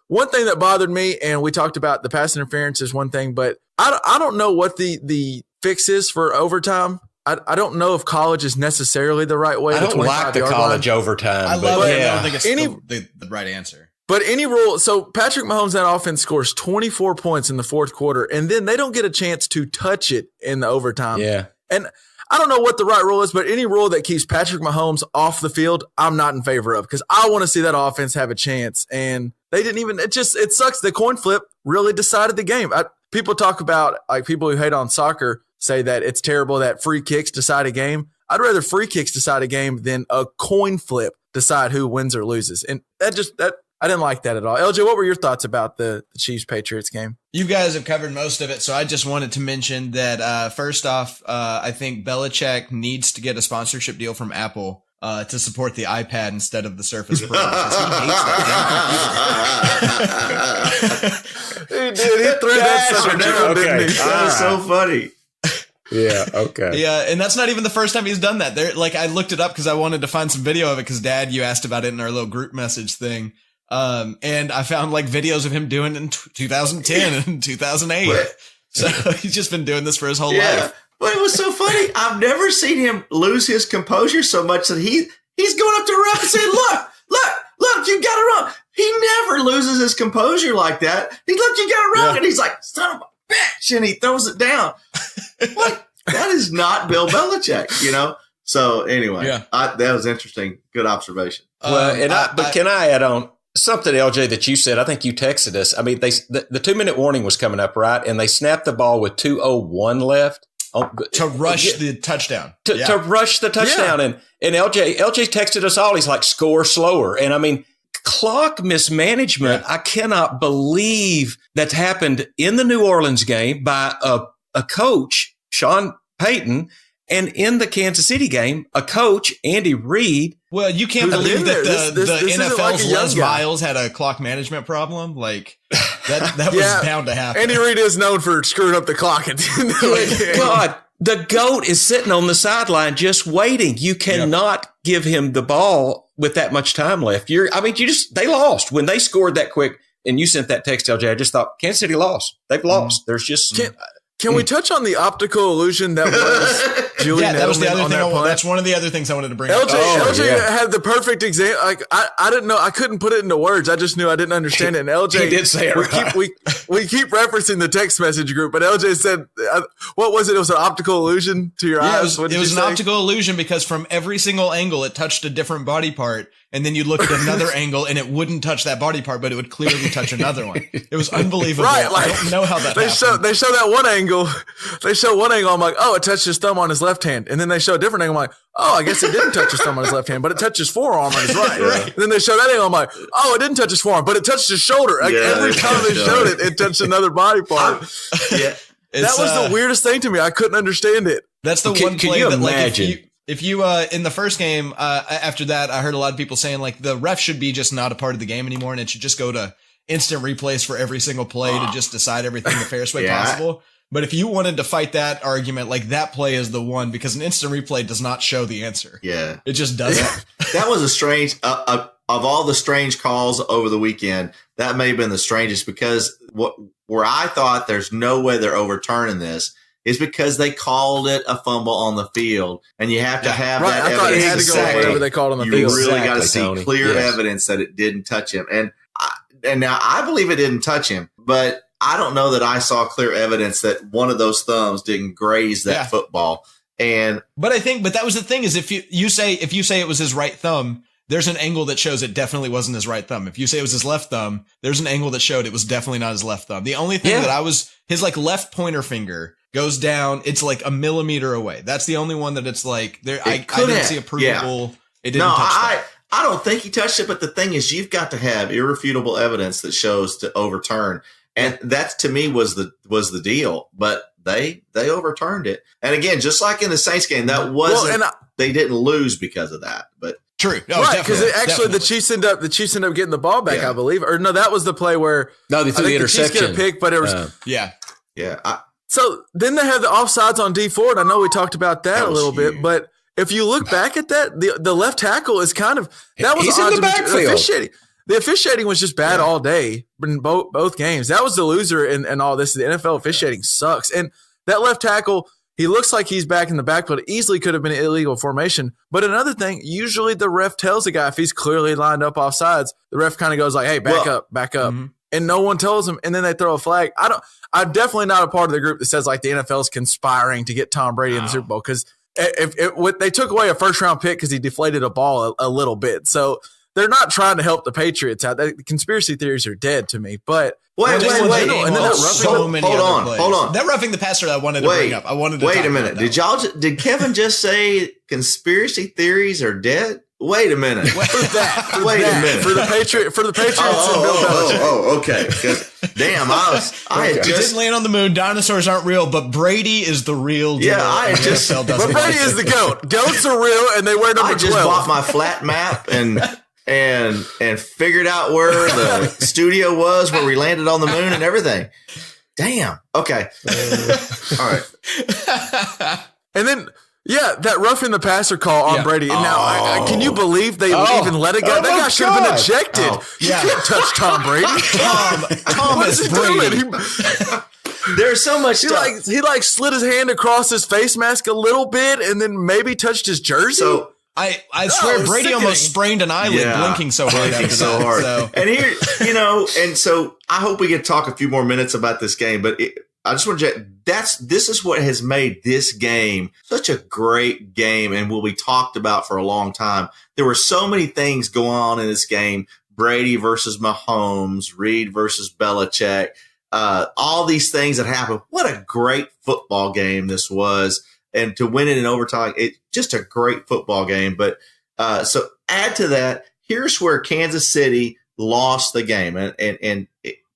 Speaker 3: one thing that bothered me, and we talked about the pass interference is one thing, but I don't know what the fix is for overtime. I don't know if college is necessarily the right way.
Speaker 6: I don't like the college overtime.
Speaker 5: I love it. I don't think it's the right answer.
Speaker 3: But any rule, so Patrick Mahomes, that offense scores 24 points in the fourth quarter, and then they don't get a chance to touch it in the overtime.
Speaker 6: Yeah. And
Speaker 3: I don't know what the right rule is, but any rule that keeps Patrick Mahomes off the field, I'm not in favor of because I want to see that offense have a chance. And they didn't even, it sucks. The coin flip really decided the game. People talk about, like, people who hate on soccer say that it's terrible that free kicks decide a game. I'd rather free kicks decide a game than a coin flip decide who wins or loses. And that I didn't like that at all. LJ, what were your thoughts about the Chiefs-Patriots game?
Speaker 5: You guys have covered most of it, so I just wanted to mention that first off, I think Belichick needs to get a sponsorship deal from Apple to support the iPad instead of the Surface Pro. Because he hates that.
Speaker 3: He did. He threw that sucker down, didn't he?
Speaker 4: That was so funny.
Speaker 6: Yeah. Okay.
Speaker 5: Yeah. And that's not even the first time he's done that. I looked it up because I wanted to find some video of it because Dad, you asked about it in our little group message thing. And I found like videos of him doing it in 2010 and 2008. So he's just been doing this for his whole life.
Speaker 4: But it was so funny. I've never seen him lose his composure so much that he's going up to a ref and saying, look, you got it wrong. He never loses his composure like that. You got it wrong. And he's like, son of a bitch. And he throws it down. Like, that is not Bill Belichick, you know? So anyway, that was interesting. Good observation.
Speaker 6: But can I add on something, LJ, that you said? I think you texted us. I mean, the 2-minute warning was coming up, right? And they snapped the ball with 2:01 left.
Speaker 5: To rush the touchdown.
Speaker 6: To rush the touchdown. And LJ texted us all. He's like, score slower. And I mean, clock mismanagement. I cannot believe that's happened in the New Orleans game by a coach, Sean Payton, and in the Kansas City game, a coach, Andy Reid.
Speaker 5: Well, you can't believe that the NFL's
Speaker 3: like
Speaker 5: Les Miles had a clock management problem. Like that was bound to happen.
Speaker 3: Andy Reid is known for screwing up the clock at the end of the game.
Speaker 6: God, the GOAT is sitting on the sideline just waiting. You cannot give him the ball with that much time left. They lost when they scored that quick. And you sent that text, LJ. I just thought Kansas City lost. They've lost. There's just.
Speaker 3: Can we touch on the optical illusion that was Julian
Speaker 5: that was the
Speaker 3: Edelman
Speaker 5: other
Speaker 3: on
Speaker 5: thing.
Speaker 3: that punt?
Speaker 5: That's one of the other things I wanted to bring up.
Speaker 3: LJ had the perfect example. Like I didn't know. I couldn't put it into words. I just knew I didn't understand it. And LJ
Speaker 6: he did say it right.
Speaker 3: We keep referencing the text message group, but LJ said, "What was it? It was an optical illusion to your eyes."
Speaker 5: It was an optical illusion because from every single angle, it touched a different body part. And then you look at another angle and it wouldn't touch that body part, but it would clearly touch another one. It was unbelievable.
Speaker 3: Right, like,
Speaker 5: I don't know how that happened.
Speaker 3: They show that one angle. They show one angle. I'm like, oh, it touched his thumb on his left hand. And then they show a different angle. I'm like, oh, I guess it didn't touch his thumb on his left hand, but it touched his forearm on his right. Right. And then they show that angle. I'm like, oh, it didn't touch his forearm, but it touched his shoulder. Like, every time they showed it, it touched another body part. That was the weirdest thing to me. I couldn't understand it.
Speaker 5: That's the one play that, like, if you in the first game, after that, I heard a lot of people saying like the ref should be just not a part of the game anymore, and it should just go to instant replays for every single play to just decide everything the fairest way possible. But if you wanted to fight that argument, like that play is the one because an instant replay does not show the answer.
Speaker 4: Yeah,
Speaker 5: it just doesn't.
Speaker 4: That was a strange of all the strange calls over the weekend. That may have been the strangest because where I thought there's no way they're overturning this. Is because they called it a fumble on the field, and you have to have that evidence.
Speaker 3: It had to go whatever they called on the field.
Speaker 4: You really got to see clear evidence that it didn't touch him, and now I believe it didn't touch him, but I don't know that I saw clear evidence that one of those thumbs didn't graze that football.
Speaker 5: But that was the thing is if you say it was his right thumb, there's an angle that shows it definitely wasn't his right thumb. If you say it was his left thumb, there's an angle that showed it was definitely not his left thumb. The only thing his like left pointer finger goes down. It's like a millimeter away. That's the only one that it's like there. I didn't see a provable. It didn't touch that.
Speaker 4: I don't think he touched it. But the thing is, you've got to have irrefutable evidence that shows to overturn. And that to me was the deal. But they overturned it. And again, just like in the Saints game, that wasn't. They didn't lose because of that. But
Speaker 5: true,
Speaker 3: right? Because actually, the Chiefs end up getting the ball back. I believe, or no, that was the play where
Speaker 6: they threw the interception.
Speaker 3: The Chiefs get a pick, but it was So then they have the offsides on D Ford. I know we talked about that a little bit, but if you look back at that, the left tackle is kind of
Speaker 6: he's in the backfield.
Speaker 3: The officiating was just bad all day in both games. That was the loser in all this. The NFL officiating sucks, and that left tackle. He looks like he's back in the backfield. It easily could have been an illegal formation. But another thing, usually the ref tells the guy if he's clearly lined up offsides, the ref kind of goes like, hey, back up. Mm-hmm. And no one tells him, and then they throw a flag. I'm definitely not a part of the group that says like the NFL is conspiring to get Tom Brady in the Super Bowl because they took away a first-round pick because he deflated a ball a little bit. So they're not trying to help the Patriots out. The conspiracy theories are dead to me. But
Speaker 4: wait. Hold on.
Speaker 5: That roughing the passer I wanted to bring up.
Speaker 4: Wait a minute. Did Kevin just say conspiracy theories are dead? Wait a minute.
Speaker 3: Wait a minute. For the Patriots and Bill Belichick.
Speaker 4: Okay. Damn, I
Speaker 5: didn't land on the moon. Dinosaurs aren't real, but Brady is the real deal.
Speaker 3: But Brady is the GOAT. Goats are real, and they wear number 12.
Speaker 4: I just bought my flat map and figured out where the studio was, where we landed on the moon and everything. Damn. Okay. All right.
Speaker 3: And then, that roughing the passer call on Brady. And now, can you believe they even let it go? That guy should have been ejected. You can't touch Tom Brady.
Speaker 5: Thomas Brady.
Speaker 4: There's so much stuff.
Speaker 3: He slid his hand across his face mask a little bit and then maybe touched his jersey.
Speaker 4: So
Speaker 5: I swear Brady almost sprained an eyelid blinking so hard. So.
Speaker 4: And here, and so I hope we get to talk a few more minutes about this game, but I just want to this is what has made this game such a great game and will be talked about for a long time. There were so many things going on in this game. Brady versus Mahomes, Reid versus Belichick, all these things that happened. What a great football game this was. And to win it in overtime, it's just a great football game. But so add to that, here's where Kansas City lost the game. And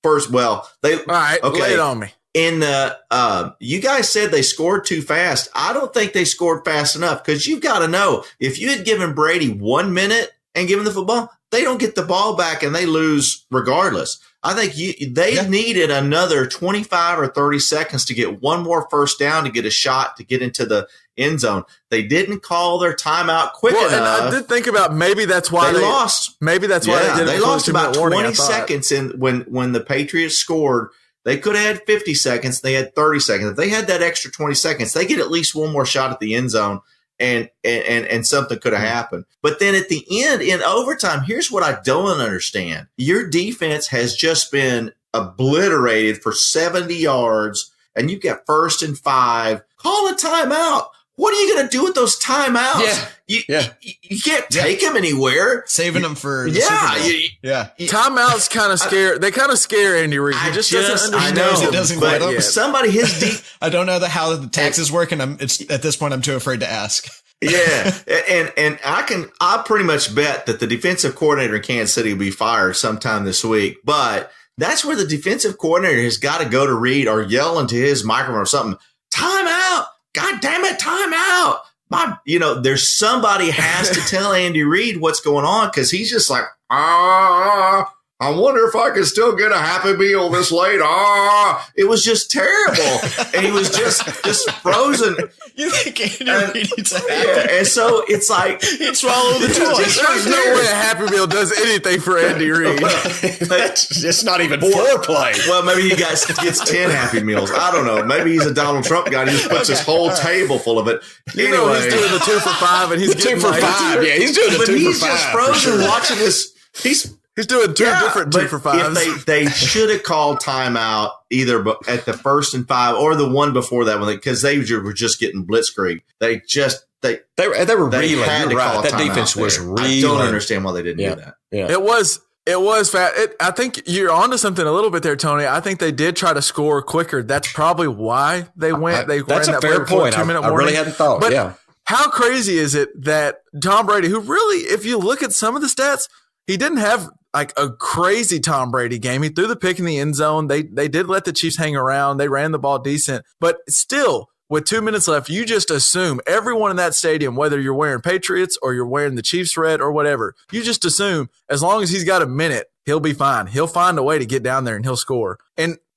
Speaker 4: first, well,
Speaker 3: all right, lay it on me.
Speaker 4: In the you guys said they scored too fast. I don't think they scored fast enough, because you've got to know, if you had given Brady 1 minute and given the football, they don't get the ball back and they lose regardless. I think they needed another 25 or 30 seconds to get one more first down to get a shot to get into the end zone. They didn't call their timeout quick enough. And
Speaker 3: I did think about maybe that's why
Speaker 4: they lost.
Speaker 3: Maybe that's why
Speaker 4: they lost about 20 seconds. And when the Patriots scored, they could have had 50 seconds. They had 30 seconds. If they had that extra 20 seconds, they get at least one more shot at the end zone, and something could have happened. But then at the end, in overtime, here's what I don't understand. Your defense has just been obliterated for 70 yards, and you've got 1st and 5. Call a timeout. What are you going to do with those timeouts? You can't take them anywhere.
Speaker 5: Saving them for the Super Bowl.
Speaker 3: Timeouts kind of scare. They kind of scare Andy Reid. He just doesn't understand.
Speaker 5: I know, it doesn't quite up.
Speaker 4: Somebody his deep.
Speaker 5: I don't know how the taxes work, and at this point I'm too afraid to ask.
Speaker 4: And I pretty much bet that the defensive coordinator in Kansas City will be fired sometime this week. But that's where the defensive coordinator has got to go to Reid or yell into his microphone or something. Timeout. God damn it, time out. There's somebody has to tell Andy Reid what's going on, because he's just like, I wonder if I can still get a Happy Meal this late. It was just terrible. And he was just frozen.
Speaker 5: You think Andy Reid needs a Happy
Speaker 4: And so it's like,
Speaker 5: he'd swallow the toy.
Speaker 3: There's no way a Happy Meal does anything for Andy Reid.
Speaker 6: It's not even foreplay.
Speaker 4: Well, maybe he gets 10 Happy Meals. I don't know. Maybe he's a Donald Trump guy. He just puts his whole table full of it.
Speaker 3: Anyway, he's doing the 2 for $5, and he's getting
Speaker 6: 2 for $5. Yeah, he's doing the 2 for $5.
Speaker 4: He's just frozen watching this.
Speaker 3: He's doing two different 2 for $5s.
Speaker 4: If they should have called timeout either at the 1st and 5 or the one before that one, because they were just getting blitzkrieg. They were
Speaker 6: reeling. You're right. That defense was reeling.
Speaker 4: I don't understand why they didn't do that.
Speaker 6: Yeah.
Speaker 3: It was fat. I think you're onto something a little bit there, Tony. I think they did try to score quicker. That's probably why they went.
Speaker 6: That's a fair point. I really hadn't thought.
Speaker 3: But how crazy is it that Tom Brady, who really, if you look at some of the stats, he didn't have like a crazy Tom Brady game. He threw the pick in the end zone. They did let the Chiefs hang around. They ran the ball decent. But still, with 2 minutes left, you just assume everyone in that stadium, whether you're wearing Patriots or you're wearing the Chiefs red or whatever, you just assume as long as he's got a minute, he'll be fine. He'll find a way to get down there and he'll score.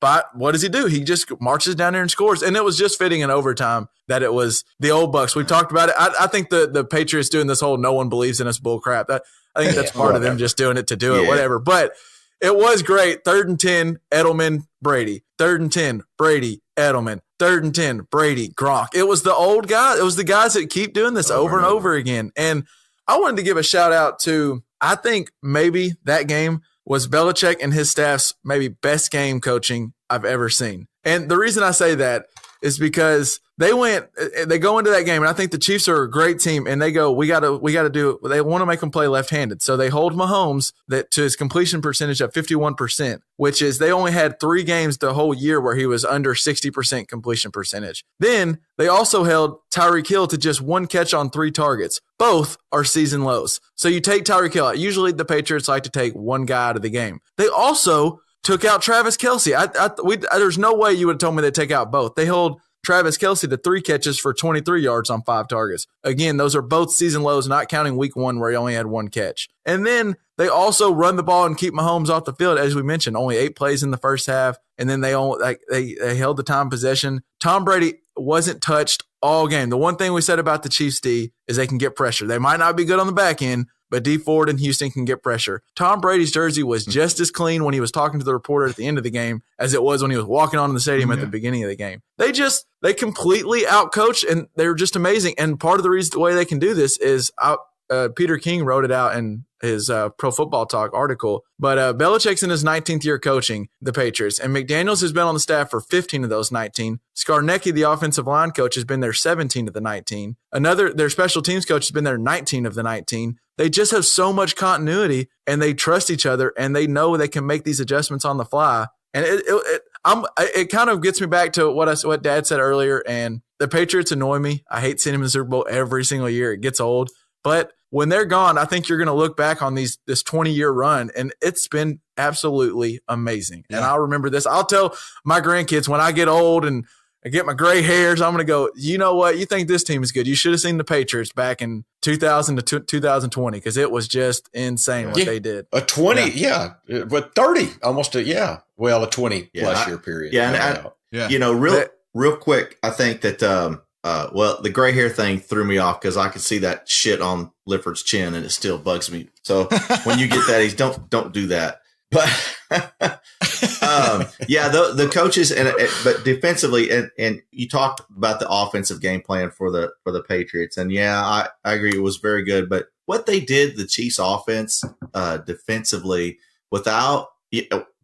Speaker 3: But what does he do? He just marches down there and scores. And it was just fitting in overtime that it was the old Bucs. We've talked about it. I think the Patriots doing this whole no one believes in us bull crap. I think that's part of them just doing it to do it, whatever. But it was great. 3rd and 10, Edelman, Brady. 3rd and 10, Brady, Edelman. 3rd and 10, Brady, Gronk. It was the old guy. It was the guys that keep doing this over and over again. And I wanted to give a shout out to, I think maybe that game was Belichick and his staff's maybe best game coaching I've ever seen. And the reason I say that is because they go into that game, and I think the Chiefs are a great team, and they go, we got to do it. They want to make him play left-handed. So they hold Mahomes to his completion percentage at 51%, which is they only had 3 games the whole year where he was under 60% completion percentage. Then they also held Tyreek Hill to just 1 catch on 3 targets. Both are season lows. So you take Tyreek Hill out. Usually the Patriots like to take one guy out of the game. They also took out Travis Kelce. There's no way you would have told me they'd take out both. They hold Travis Kelce to 3 catches for 23 yards on 5 targets. Again, those are both season lows, not counting week 1 where he only had 1 catch. And then they also run the ball and keep Mahomes off the field. As we mentioned, only 8 plays in the first half. And then they held the time possession. Tom Brady wasn't touched all game. The one thing we said about the Chiefs, D, is they can get pressure. They might not be good on the back end, but D Ford and Houston can get pressure. Tom Brady's jersey was just as clean when he was talking to the reporter at the end of the game as it was when he was walking on in the stadium at the beginning of the game. They completely outcoached, and they're just amazing. And part of the reason the way they can do this is Peter King wrote it out in his Pro Football Talk article. But Belichick's in his 19th year coaching the Patriots, and McDaniels has been on the staff for 15 of those 19. Skarnecki, the offensive line coach, has been there 17 of the 19. Their special teams coach has been there 19 of the 19. They just have so much continuity, and they trust each other, and they know they can make these adjustments on the fly. And it kind of gets me back to what Dad said earlier. And the Patriots annoy me. I hate seeing them in the Super Bowl every single year. It gets old. But when they're gone, I think you're going to look back on this 20-year run, and it's been absolutely amazing. Yeah. And I'll remember this. I'll tell my grandkids when I get old and I get my gray hairs, I'm going to go, you know what? You think this team is good. You should have seen the Patriots back in 2000 to 2020 because it was just insane what they did.
Speaker 6: A 20, but 30, almost a 20-plus year period.
Speaker 4: Real quick, I think that, the gray hair thing threw me off because I could see that shit on Lifford's chin and it still bugs me. So when you get that, don't do that. But the coaches but defensively, and you talked about the offensive game plan for the Patriots, and I agree it was very good. But what they did, the Chiefs offense defensively, without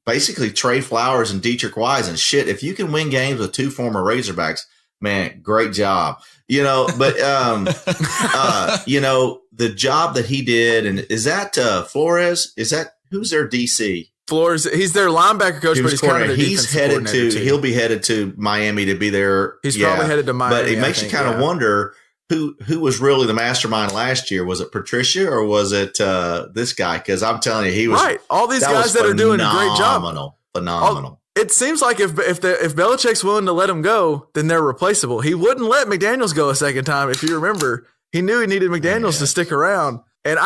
Speaker 4: basically Trey Flowers and Dietrich Wise and shit, if you can win games with two former Razorbacks, man, great job. But the job that he did, and is that Flores? Is that who's their DC?
Speaker 3: Flores, he's their linebacker coach, but he's kind of
Speaker 4: he'll be headed to Miami to be there.
Speaker 3: He's probably headed to Miami.
Speaker 4: But it makes you kind of wonder who was really the mastermind last year. Was it Patricia or was it this guy? Because I'm telling you, he was
Speaker 3: right. All these guys that are doing a great job,
Speaker 4: phenomenal.
Speaker 3: It seems like if Belichick's willing to let him go, then they're replaceable. He wouldn't let McDaniels go a second time. If you remember, he knew he needed McDaniels to stick around, and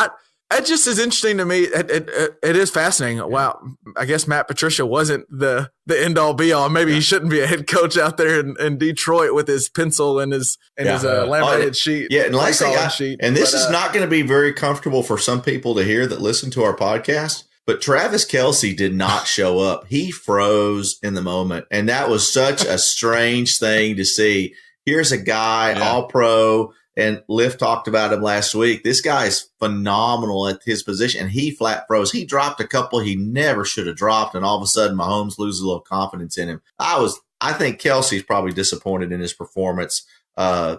Speaker 3: it just is interesting to me. It is fascinating. Wow, I guess Matt Patricia wasn't the end all be all. Maybe he shouldn't be a head coach out there in Detroit with his pencil and his laminated sheet.
Speaker 4: Yeah, and last thing, this is not going to be very comfortable for some people to hear that listen to our podcast. But Travis Kelce did not show up. He froze in the moment, and that was such a strange thing to see. Here's a guy, all pro. And Liff talked about him last week. This guy is phenomenal at his position. And he flat froze. He dropped a couple he never should have dropped. And all of a sudden, Mahomes loses a little confidence in him. I think Kelsey's probably disappointed in his performance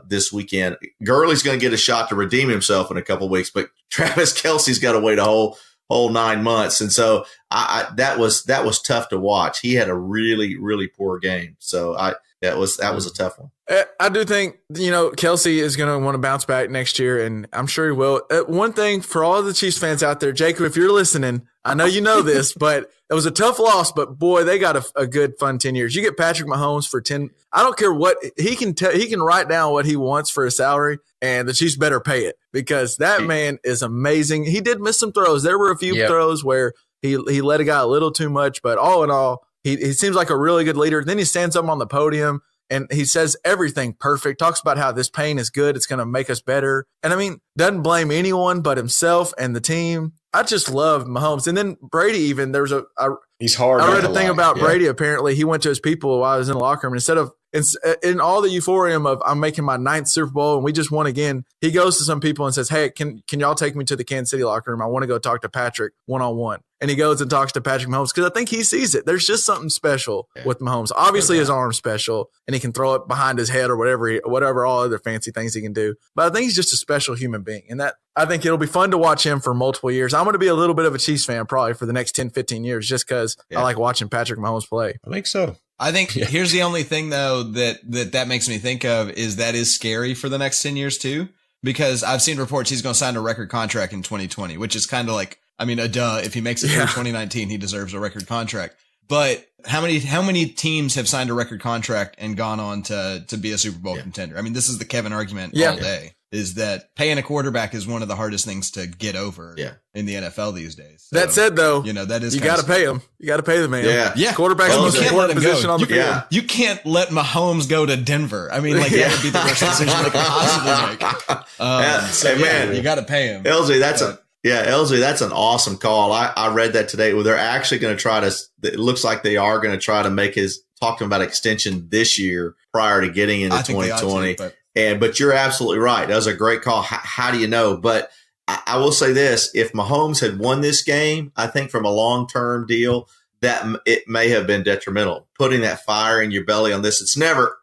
Speaker 4: this weekend. Gurley's going to get a shot to redeem himself in a couple weeks, but Travis Kelce's got to wait a whole 9 months. And so that was tough to watch. He had a really, really poor game. So that was a tough one.
Speaker 3: I do think, Kelce is going to want to bounce back next year, and I'm sure he will. One thing for all the Chiefs fans out there, Jacob, if you're listening, I know you know this, but it was a tough loss, but boy, they got a good fun 10 years. You get Patrick Mahomes for 10. I don't care what he can write down what he wants for a salary, and the Chiefs better pay it because that man is amazing. He did miss some throws. There were a few throws where he let a guy a little too much, but all in all, he seems like a really good leader. Then he stands up on the podium and he says everything perfect, talks about how this pain is good. It's going to make us better. And doesn't blame anyone but himself and the team. I just love Mahomes. And then Brady, even
Speaker 6: he's hard.
Speaker 3: I read a thing about Brady. Apparently he went to his people while I was in the locker room, and instead of in all the euphorium of I'm making my 9th Super Bowl and we just won again, he goes to some people and says, hey, can y'all take me to the Kansas City locker room? I want to go talk to Patrick one-on-one. And he goes and talks to Patrick Mahomes because I think he sees it. There's just something special with Mahomes. Obviously, his arm's special, and he can throw it behind his head or whatever all other fancy things he can do. But I think he's just a special human being, and that I think it'll be fun to watch him for multiple years. I'm going to be a little bit of a Chiefs fan probably for the next 10, 15 years just because I like watching Patrick Mahomes play.
Speaker 6: I think so.
Speaker 5: I think here's the only thing, though, that makes me think of is that is scary for the next 10 years, too, because I've seen reports he's going to sign a record contract in 2020, which is kind of like, a duh. If he makes it through 2019, he deserves a record contract. But how many teams have signed a record contract and gone on to be a Super Bowl contender? This is the Kevin argument all day. Is that paying a quarterback is one of the hardest things to get over in the NFL these days. So,
Speaker 3: that said, though,
Speaker 5: that is
Speaker 3: you got to pay him. You got to pay the man.
Speaker 4: Yeah.
Speaker 3: Quarterback's the most important position on the field.
Speaker 5: You can't let Mahomes go to Denver. That would be the worst decision they could possibly make. You got to pay him.
Speaker 4: LJ, that's an awesome call. I read that today. Well, they're actually going to try to. It looks like they are going to try to make talking about extension this year prior to getting into 2020. But you're absolutely right. That was a great call. How do you know? But I will say this: if Mahomes had won this game, I think from a long-term deal, that it may have been detrimental. Putting that fire in your belly on this, it's never.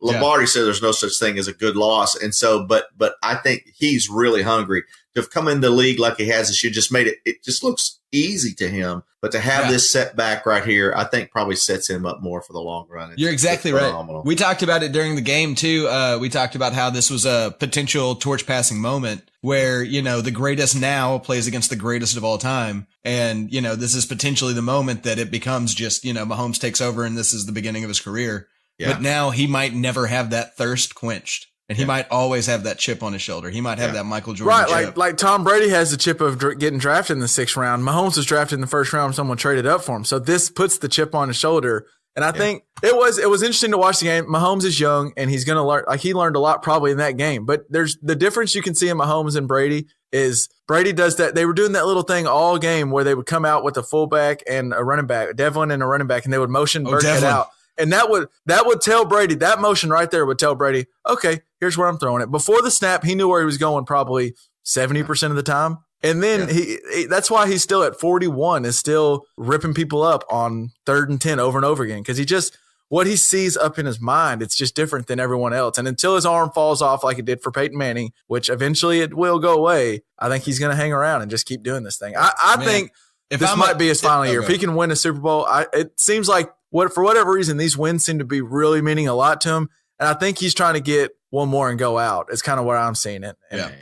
Speaker 4: Lombardi said there's no such thing as a good loss, and so, but I think he's really hungry have come in the league like he has this year just made it just looks easy to him. But to have this setback right here, I think probably sets him up more for the long run.
Speaker 5: You're exactly right. We talked about it during the game too. We talked about how this was a potential torch passing moment where, the greatest now plays against the greatest of all time. And, this is potentially the moment that it becomes just, Mahomes takes over and this is the beginning of his career. Yeah. But now he might never have that thirst quenched. And he might always have that chip on his shoulder. He might have that Michael Jordan chip.
Speaker 3: Like Tom Brady has the chip of getting drafted in the 6th round. Mahomes was drafted in the 1st round. Someone traded up for him. So this puts the chip on his shoulder. And I think it was interesting to watch the game. Mahomes is young and he's going to learn. Like he learned a lot probably in that game. But there's the difference you can see in Mahomes and Brady is Brady does that. They were doing that little thing all game where they would come out with a fullback and a running back, Devlin and a running back, and they would motion Burkhead out. And that would tell Brady, that motion right there would tell Brady, okay, here's where I'm throwing it. Before the snap, he knew where he was going probably 70% of the time. And then he that's why he's still at 41 is still ripping people up on 3rd and 10 over and over again. Cause what he sees up in his mind, it's just different than everyone else. And until his arm falls off like it did for Peyton Manning, which eventually it will go away, I think he's going to hang around and just keep doing this thing. I think this might be his final year. If he can win a Super Bowl, it seems like for whatever reason, these wins seem to be really meaning a lot to him. And I think he's trying to get one more and go out. It's kind of where I'm seeing it. And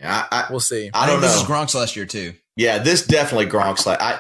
Speaker 3: we'll see.
Speaker 5: I don't know. This is Gronk's last year too.
Speaker 4: Yeah, this definitely Gronk's I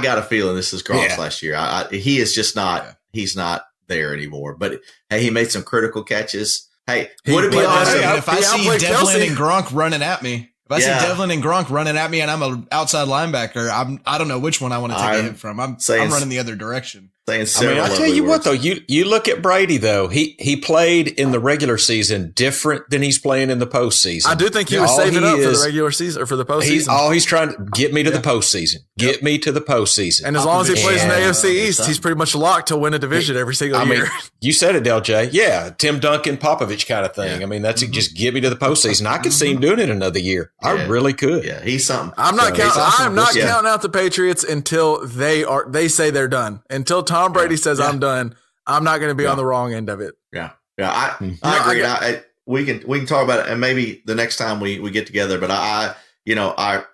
Speaker 4: got a feeling this is Gronk's last year. He is just not. He's not there anymore. But hey, he made some critical catches. Hey, would it be awesome
Speaker 5: if I see Devlin and Gronk running at me? If I see Devlin and Gronk running at me and I'm an outside linebacker, I don't know which one I want to take a hit from. I'm running the other direction.
Speaker 6: I tell you what, though, you look at Brady, though. He played in the regular season different than he's playing in the postseason.
Speaker 3: I do think he was saving up for the regular season or for the postseason.
Speaker 6: He's trying to get me to the postseason. Get me to the postseason.
Speaker 3: And as long as he plays in the AFC East, he's pretty much locked to win a division every single year.
Speaker 6: You said it, Del J. Yeah, Tim Duncan, Popovich kind of thing. I mean, that's just get me to the postseason. I could see him doing it another year. I really could.
Speaker 4: Yeah, he's something.
Speaker 3: I'm not counting out the Patriots until they say they're done. Until Tom Brady says I'm done, I'm not going to be on the wrong end of it.
Speaker 4: Yeah. I agree. We can talk about it, and maybe the next time we get together. But I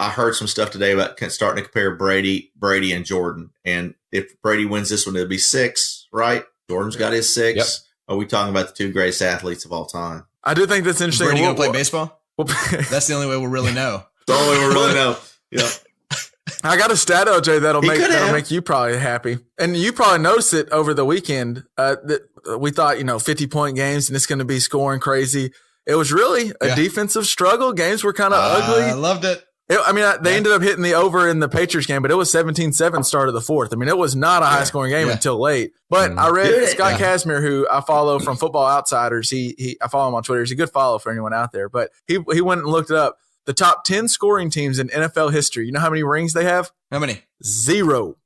Speaker 4: heard some stuff today about starting to compare Brady and Jordan. And if Brady wins this one, it'll be 6, right? Jordan's got his 6. Yep. Are we talking about the 2 greatest athletes of all time?
Speaker 3: I do think that's interesting.
Speaker 5: Brady going to play baseball? That's the only way we'll really know.
Speaker 4: The only way we'll really know. Yeah.
Speaker 3: I got a stat, OJ, that'll make you probably happy. And you probably noticed it over the weekend. That we thought, 50-point games and it's going to be scoring crazy. It was really a defensive struggle. Games were kind of ugly.
Speaker 5: I loved it.
Speaker 3: They ended up hitting the over in the Patriots game, but it was 17-7 start of the 4th. I mean, it was not a high-scoring game until late. But I read Scott Kazmir, who I follow from Football Outsiders. I follow him on Twitter. He's a good follow for anyone out there. But he went and looked it up. The top 10 scoring teams in NFL history. You know how many rings they have?
Speaker 5: How many?
Speaker 3: 0.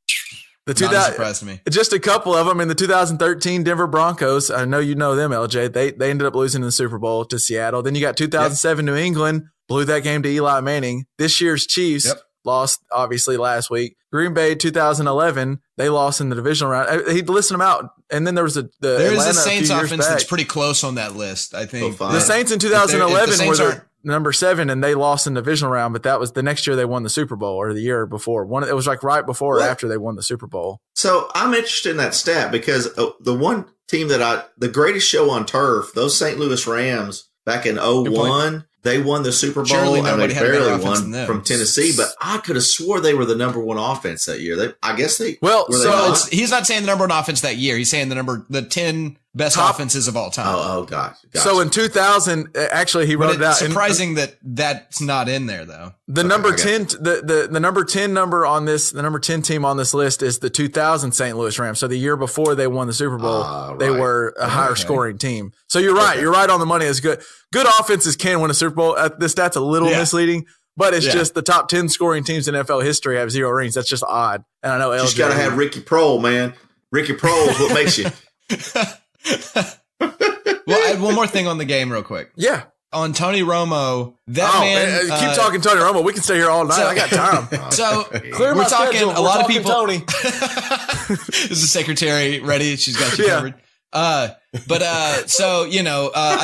Speaker 5: Not a surprise to me.
Speaker 3: Just a couple of them. In the 2013 Denver Broncos, I know you know them, LJ. They ended up losing in the Super Bowl to Seattle. Then you got 2007 New England, blew that game to Eli Manning. This year's Chiefs lost, obviously, last week. Green Bay 2011, they lost in the divisional round. He'd listen them out. And then there was
Speaker 5: there is a Saints offense that's pretty close on that list, I think.
Speaker 3: The Saints in 2011 were number 7, and they lost in the divisional round, but that was the next year they won the Super Bowl, or the year before. It was like right before or after they won the Super Bowl.
Speaker 4: So I'm interested in that stat because the one team the greatest show on turf, those St. Louis Rams back in 2001, they won the Super Bowl and they barely won from Tennessee, but I could have swore they were the number 1 offense that year.
Speaker 5: He's not saying the number 1 offense that year. He's saying the 10 best offenses of all time.
Speaker 4: Oh, gosh.
Speaker 3: So in 2000, actually, he wrote it out.
Speaker 5: Surprising that's not in there, though.
Speaker 3: The number 10, the number 10 number on this, the number 10 team on this list is the 2000 St. Louis Rams. So the year before they won the Super Bowl, they were a higher scoring team. So you're right. You're right on the money. It's good. Good offenses can win a Super Bowl. This stat's a little misleading, but it's just the top 10 scoring teams in NFL history have 0 rings. That's just odd. And I know LJ.
Speaker 4: Just got to have Ricky Prohl, man. Ricky Prohl is what makes you.
Speaker 5: Well, I had one more thing on the game real quick.
Speaker 3: Yeah.
Speaker 5: On Tony Romo, man.
Speaker 3: Keep talking Tony Romo. We can stay here all night. I got time.
Speaker 5: So
Speaker 3: clear my
Speaker 5: talking
Speaker 3: schedule.
Speaker 5: A lot of people.
Speaker 3: Tony.
Speaker 5: Is the secretary ready? She's got you covered. I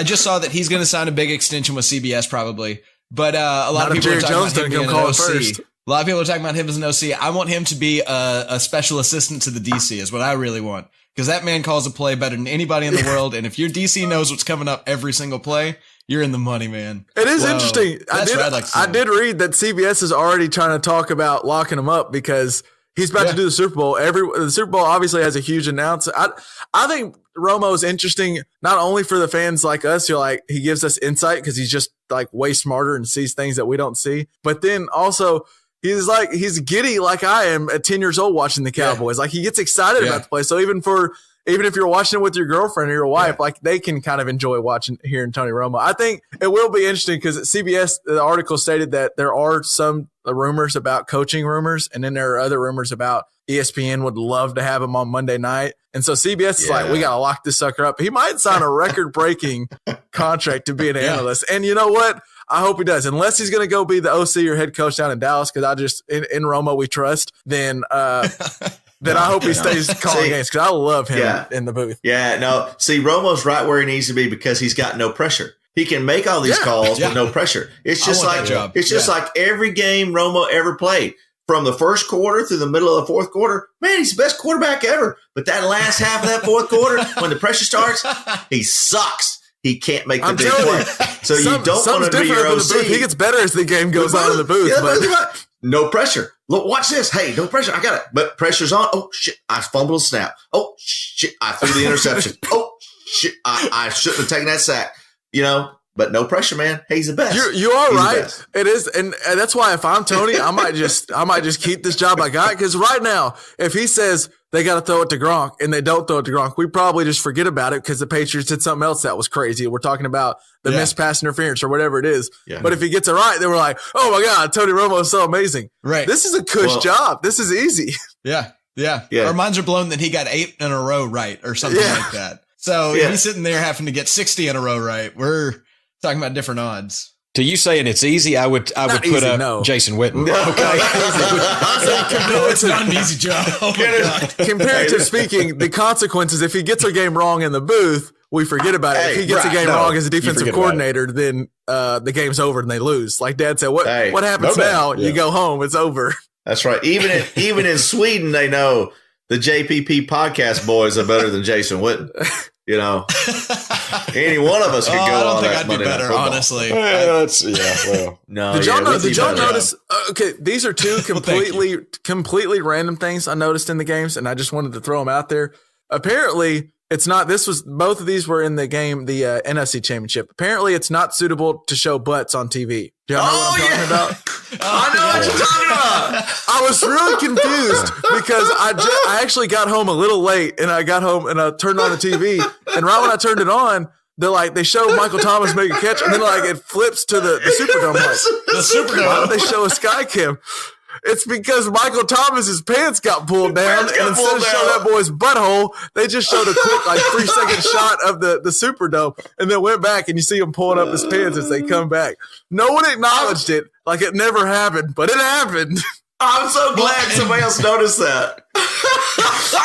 Speaker 5: just saw that he's going to sign a big extension with CBS probably. But a lot of people are talking about him being an OC.
Speaker 3: First.
Speaker 5: A lot of people are talking about him as an OC. I want him to be a special assistant to the DC is what I really want. Because that man calls a play better than anybody in the world. And if your DC knows what's coming up every single play, you're in the money, man.
Speaker 3: It is interesting. I did read that CBS is already trying to talk about locking him up because he's about to do the Super Bowl. The Super Bowl obviously has a huge announcement. I think Romo is interesting not only for the fans like us, he gives us insight because he's just like way smarter and sees things that we don't see. But then also he's giddy like I am at 10 years old watching the Cowboys. Like he gets excited about the play. So even if you're watching it with your girlfriend or your wife, like they can kind of enjoy hearing Tony Romo. I think it will be interesting because at CBS, the article stated that there are some rumors about coaching rumors, and then there are other rumors about ESPN would love to have him on Monday night. And so CBS is like, we got to lock this sucker up. He might sign a record-breaking contract to be an analyst. And you know what? I hope he does. Unless he's going to go be the OC or head coach down in Dallas, because in Romo we trust, then I hope he stays calling games because I love him in the booth.
Speaker 4: Yeah, no. See, Romo's right where he needs to be because he's got no pressure. He can make all these calls with no pressure. It's just like every game Romo ever played. From the first quarter through the middle of the fourth quarter, man, he's the best quarterback ever. But that last half of that fourth quarter, when the pressure starts, he sucks. He can't make the big play. So you don't want to be your OC.
Speaker 3: He gets better as the game goes on in the booth.
Speaker 4: But no pressure. Look, watch this. Hey, no pressure. I got it. But pressure's on. Oh, shit. I fumbled a snap. Oh, shit. I threw the interception. Oh, shit. I shouldn't have taken that sack. But no pressure, man. He's the best.
Speaker 3: You are right. It is, and that's why if I'm Tony, I might just keep this job I got because right now, if he says they got to throw it to Gronk and they don't throw it to Gronk, we probably just forget about it because the Patriots did something else that was crazy. We're talking about the missed pass interference or whatever it is. Yeah. But if he gets it right, then we're like, oh my God, Tony Romo is so amazing. Right. This is a cush job. This is easy.
Speaker 5: Yeah. Our minds are blown that he got 8 in a row right or something like that. So if he's sitting there having to get 60 in a row right, we're talking about different odds.
Speaker 6: To you saying it's easy, I would put up Jason Witten.
Speaker 5: No. Okay. It's not an easy job. Oh my God.
Speaker 3: Comparative speaking, the consequences, if he gets a game wrong in the booth, we forget about it. If he gets a game wrong as a defensive coordinator, then the game's over and they lose. Like Dad said, what happens now? You go home, it's over.
Speaker 4: That's right. Even in Sweden, they know the JPP podcast boys are better than Jason Witten. Any one of us could go.
Speaker 5: I don't
Speaker 4: on
Speaker 5: think
Speaker 4: that
Speaker 5: I'd
Speaker 4: Monday
Speaker 5: be better, honestly.
Speaker 4: No.
Speaker 3: Did y'all notice? Okay, these are two completely random things I noticed in the games, and I just wanted to throw them out there. Apparently, it's not. Both of these were in the game, the NFC Championship. Apparently, it's not suitable to show butts on TV. Do y'all know what I'm talking about?
Speaker 4: I know what you're talking about.
Speaker 3: I was really confused because I actually got home a little late, and I got home and I turned on the TV, and right when I turned it on, they show Michael Thomas make a catch, and then it flips to the Superdome.
Speaker 5: The Superdome.
Speaker 3: Why did they show a sky cam? It's because Michael Thomas's pants got pulled down, and instead of showing that boy's butthole, they just showed a quick 3-second shot of the Superdome, and then went back, and you see him pulling up his pants as they come back. No one acknowledged it, like it never happened, but it happened.
Speaker 4: I'm so glad somebody else noticed that.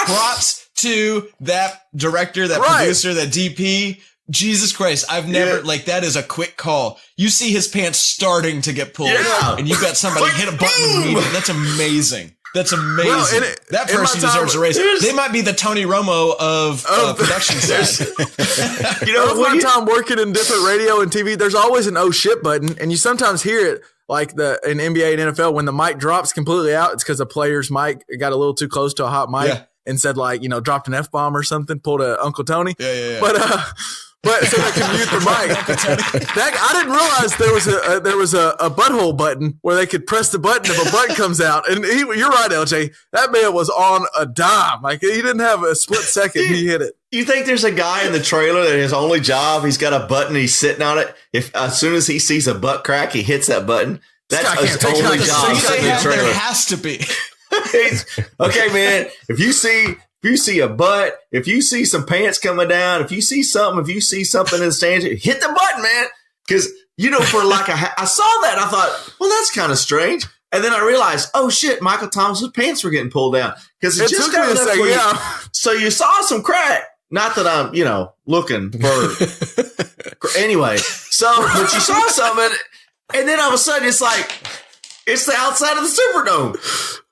Speaker 5: Props to that director, that producer, that DP. Jesus Christ, I've never, that is a quick call. You see his pants starting to get pulled, and you got somebody hit a button immediately. That's amazing. That's amazing. Well, that person deserves a raise. They might be the Tony Romo of production set.
Speaker 3: One time working in different radio and TV, there's always an oh shit button, and you sometimes hear it in NBA and NFL when the mic drops completely out. It's because a player's mic got a little too close to a hot mic and said dropped an F-bomb or something, pulled a Uncle Tony.
Speaker 5: Yeah.
Speaker 3: But so they can mute the mic. I didn't realize there was a butthole button where they could press the button if a button comes out. And you're right, LJ. That man was on a dime. He didn't have a split second. He hit it.
Speaker 4: You think there's a guy in the trailer that his only job, he's got a button, he's sitting on it. If as soon as he sees a butt crack, he hits that button. That's his only job in the trailer.
Speaker 5: There has to be.
Speaker 4: Okay, man. If you see a butt, if you see some pants coming down, if you see something in the stands, hit the button, man. Because, for I saw that. I thought, well, that's kind of strange. And then I realized, oh, shit, Michael Thomas's pants were getting pulled down. Because it just got enough for you. So you saw some crack. Not that I'm, looking for. Anyway, but you saw something. And then all of a sudden, it's the outside of the Superdome.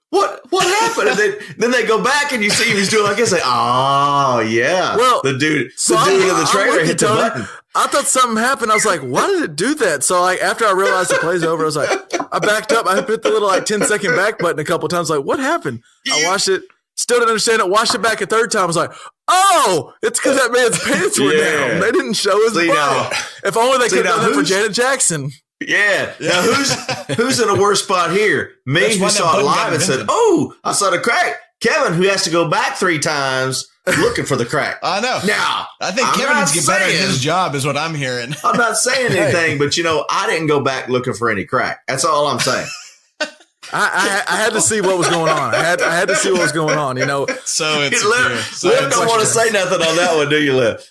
Speaker 4: What happened? And then they go back and you see him. He's doing like this. Like, oh yeah.
Speaker 3: Well,
Speaker 4: the dude in
Speaker 3: I'm
Speaker 4: the trailer
Speaker 3: with
Speaker 4: hit the
Speaker 3: you, Tony.
Speaker 4: button.
Speaker 3: I thought something happened. I was like, why did it do that? So like after I realized the play's over, I was like, I backed up. I hit the little 10-second back button a couple times. Like, what happened? I watched it. Still didn't understand it. Watched it back a third time. I was like, oh, it's because that man's pants were down. They didn't show his butt. If only they could have done that for Janet Jackson.
Speaker 4: Yeah. Now who's in a worse spot here? Me, who saw it live and said, "Oh, I saw the crack." Kevin, who has to go back 3 times looking for the crack.
Speaker 5: I know.
Speaker 4: Now,
Speaker 5: I think Kevin needs to get better at his job, is what I'm hearing.
Speaker 4: I'm not saying anything, but I didn't go back looking for any crack. That's all I'm saying.
Speaker 3: I had to see what was going on. I had to see what was going on.
Speaker 5: So it's
Speaker 4: Liv don't want to say nothing on that one, do you, Liv?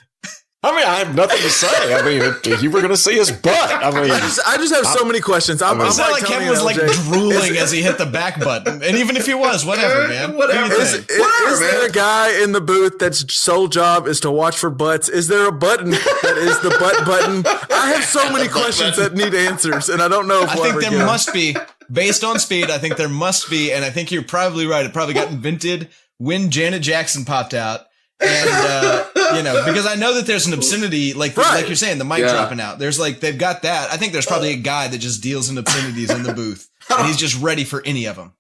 Speaker 6: I mean, I have nothing to say. I mean, you were going to see his butt. I mean,
Speaker 3: I just have so many questions. I'm
Speaker 5: it's not
Speaker 3: like
Speaker 5: like
Speaker 3: Tony
Speaker 5: Kevin was
Speaker 3: and
Speaker 5: like
Speaker 3: LJ.
Speaker 5: drooling as he hit the back button. And even if he was, whatever, man.
Speaker 4: Whatever.
Speaker 3: Is there a guy in the booth that's sole job is to watch for butts? Is there a button that is the butt button? I have so many questions that need answers, and I don't know if
Speaker 5: I think there must be, based on speed, I think there must be, and I think you're probably right. It probably got invented when Janet Jackson popped out. And, because I know that there's an obscenity, like you're saying, the mic dropping out. There's they've got that. I think there's probably a guy that just deals in obscenities in the booth, and he's just ready for any of them.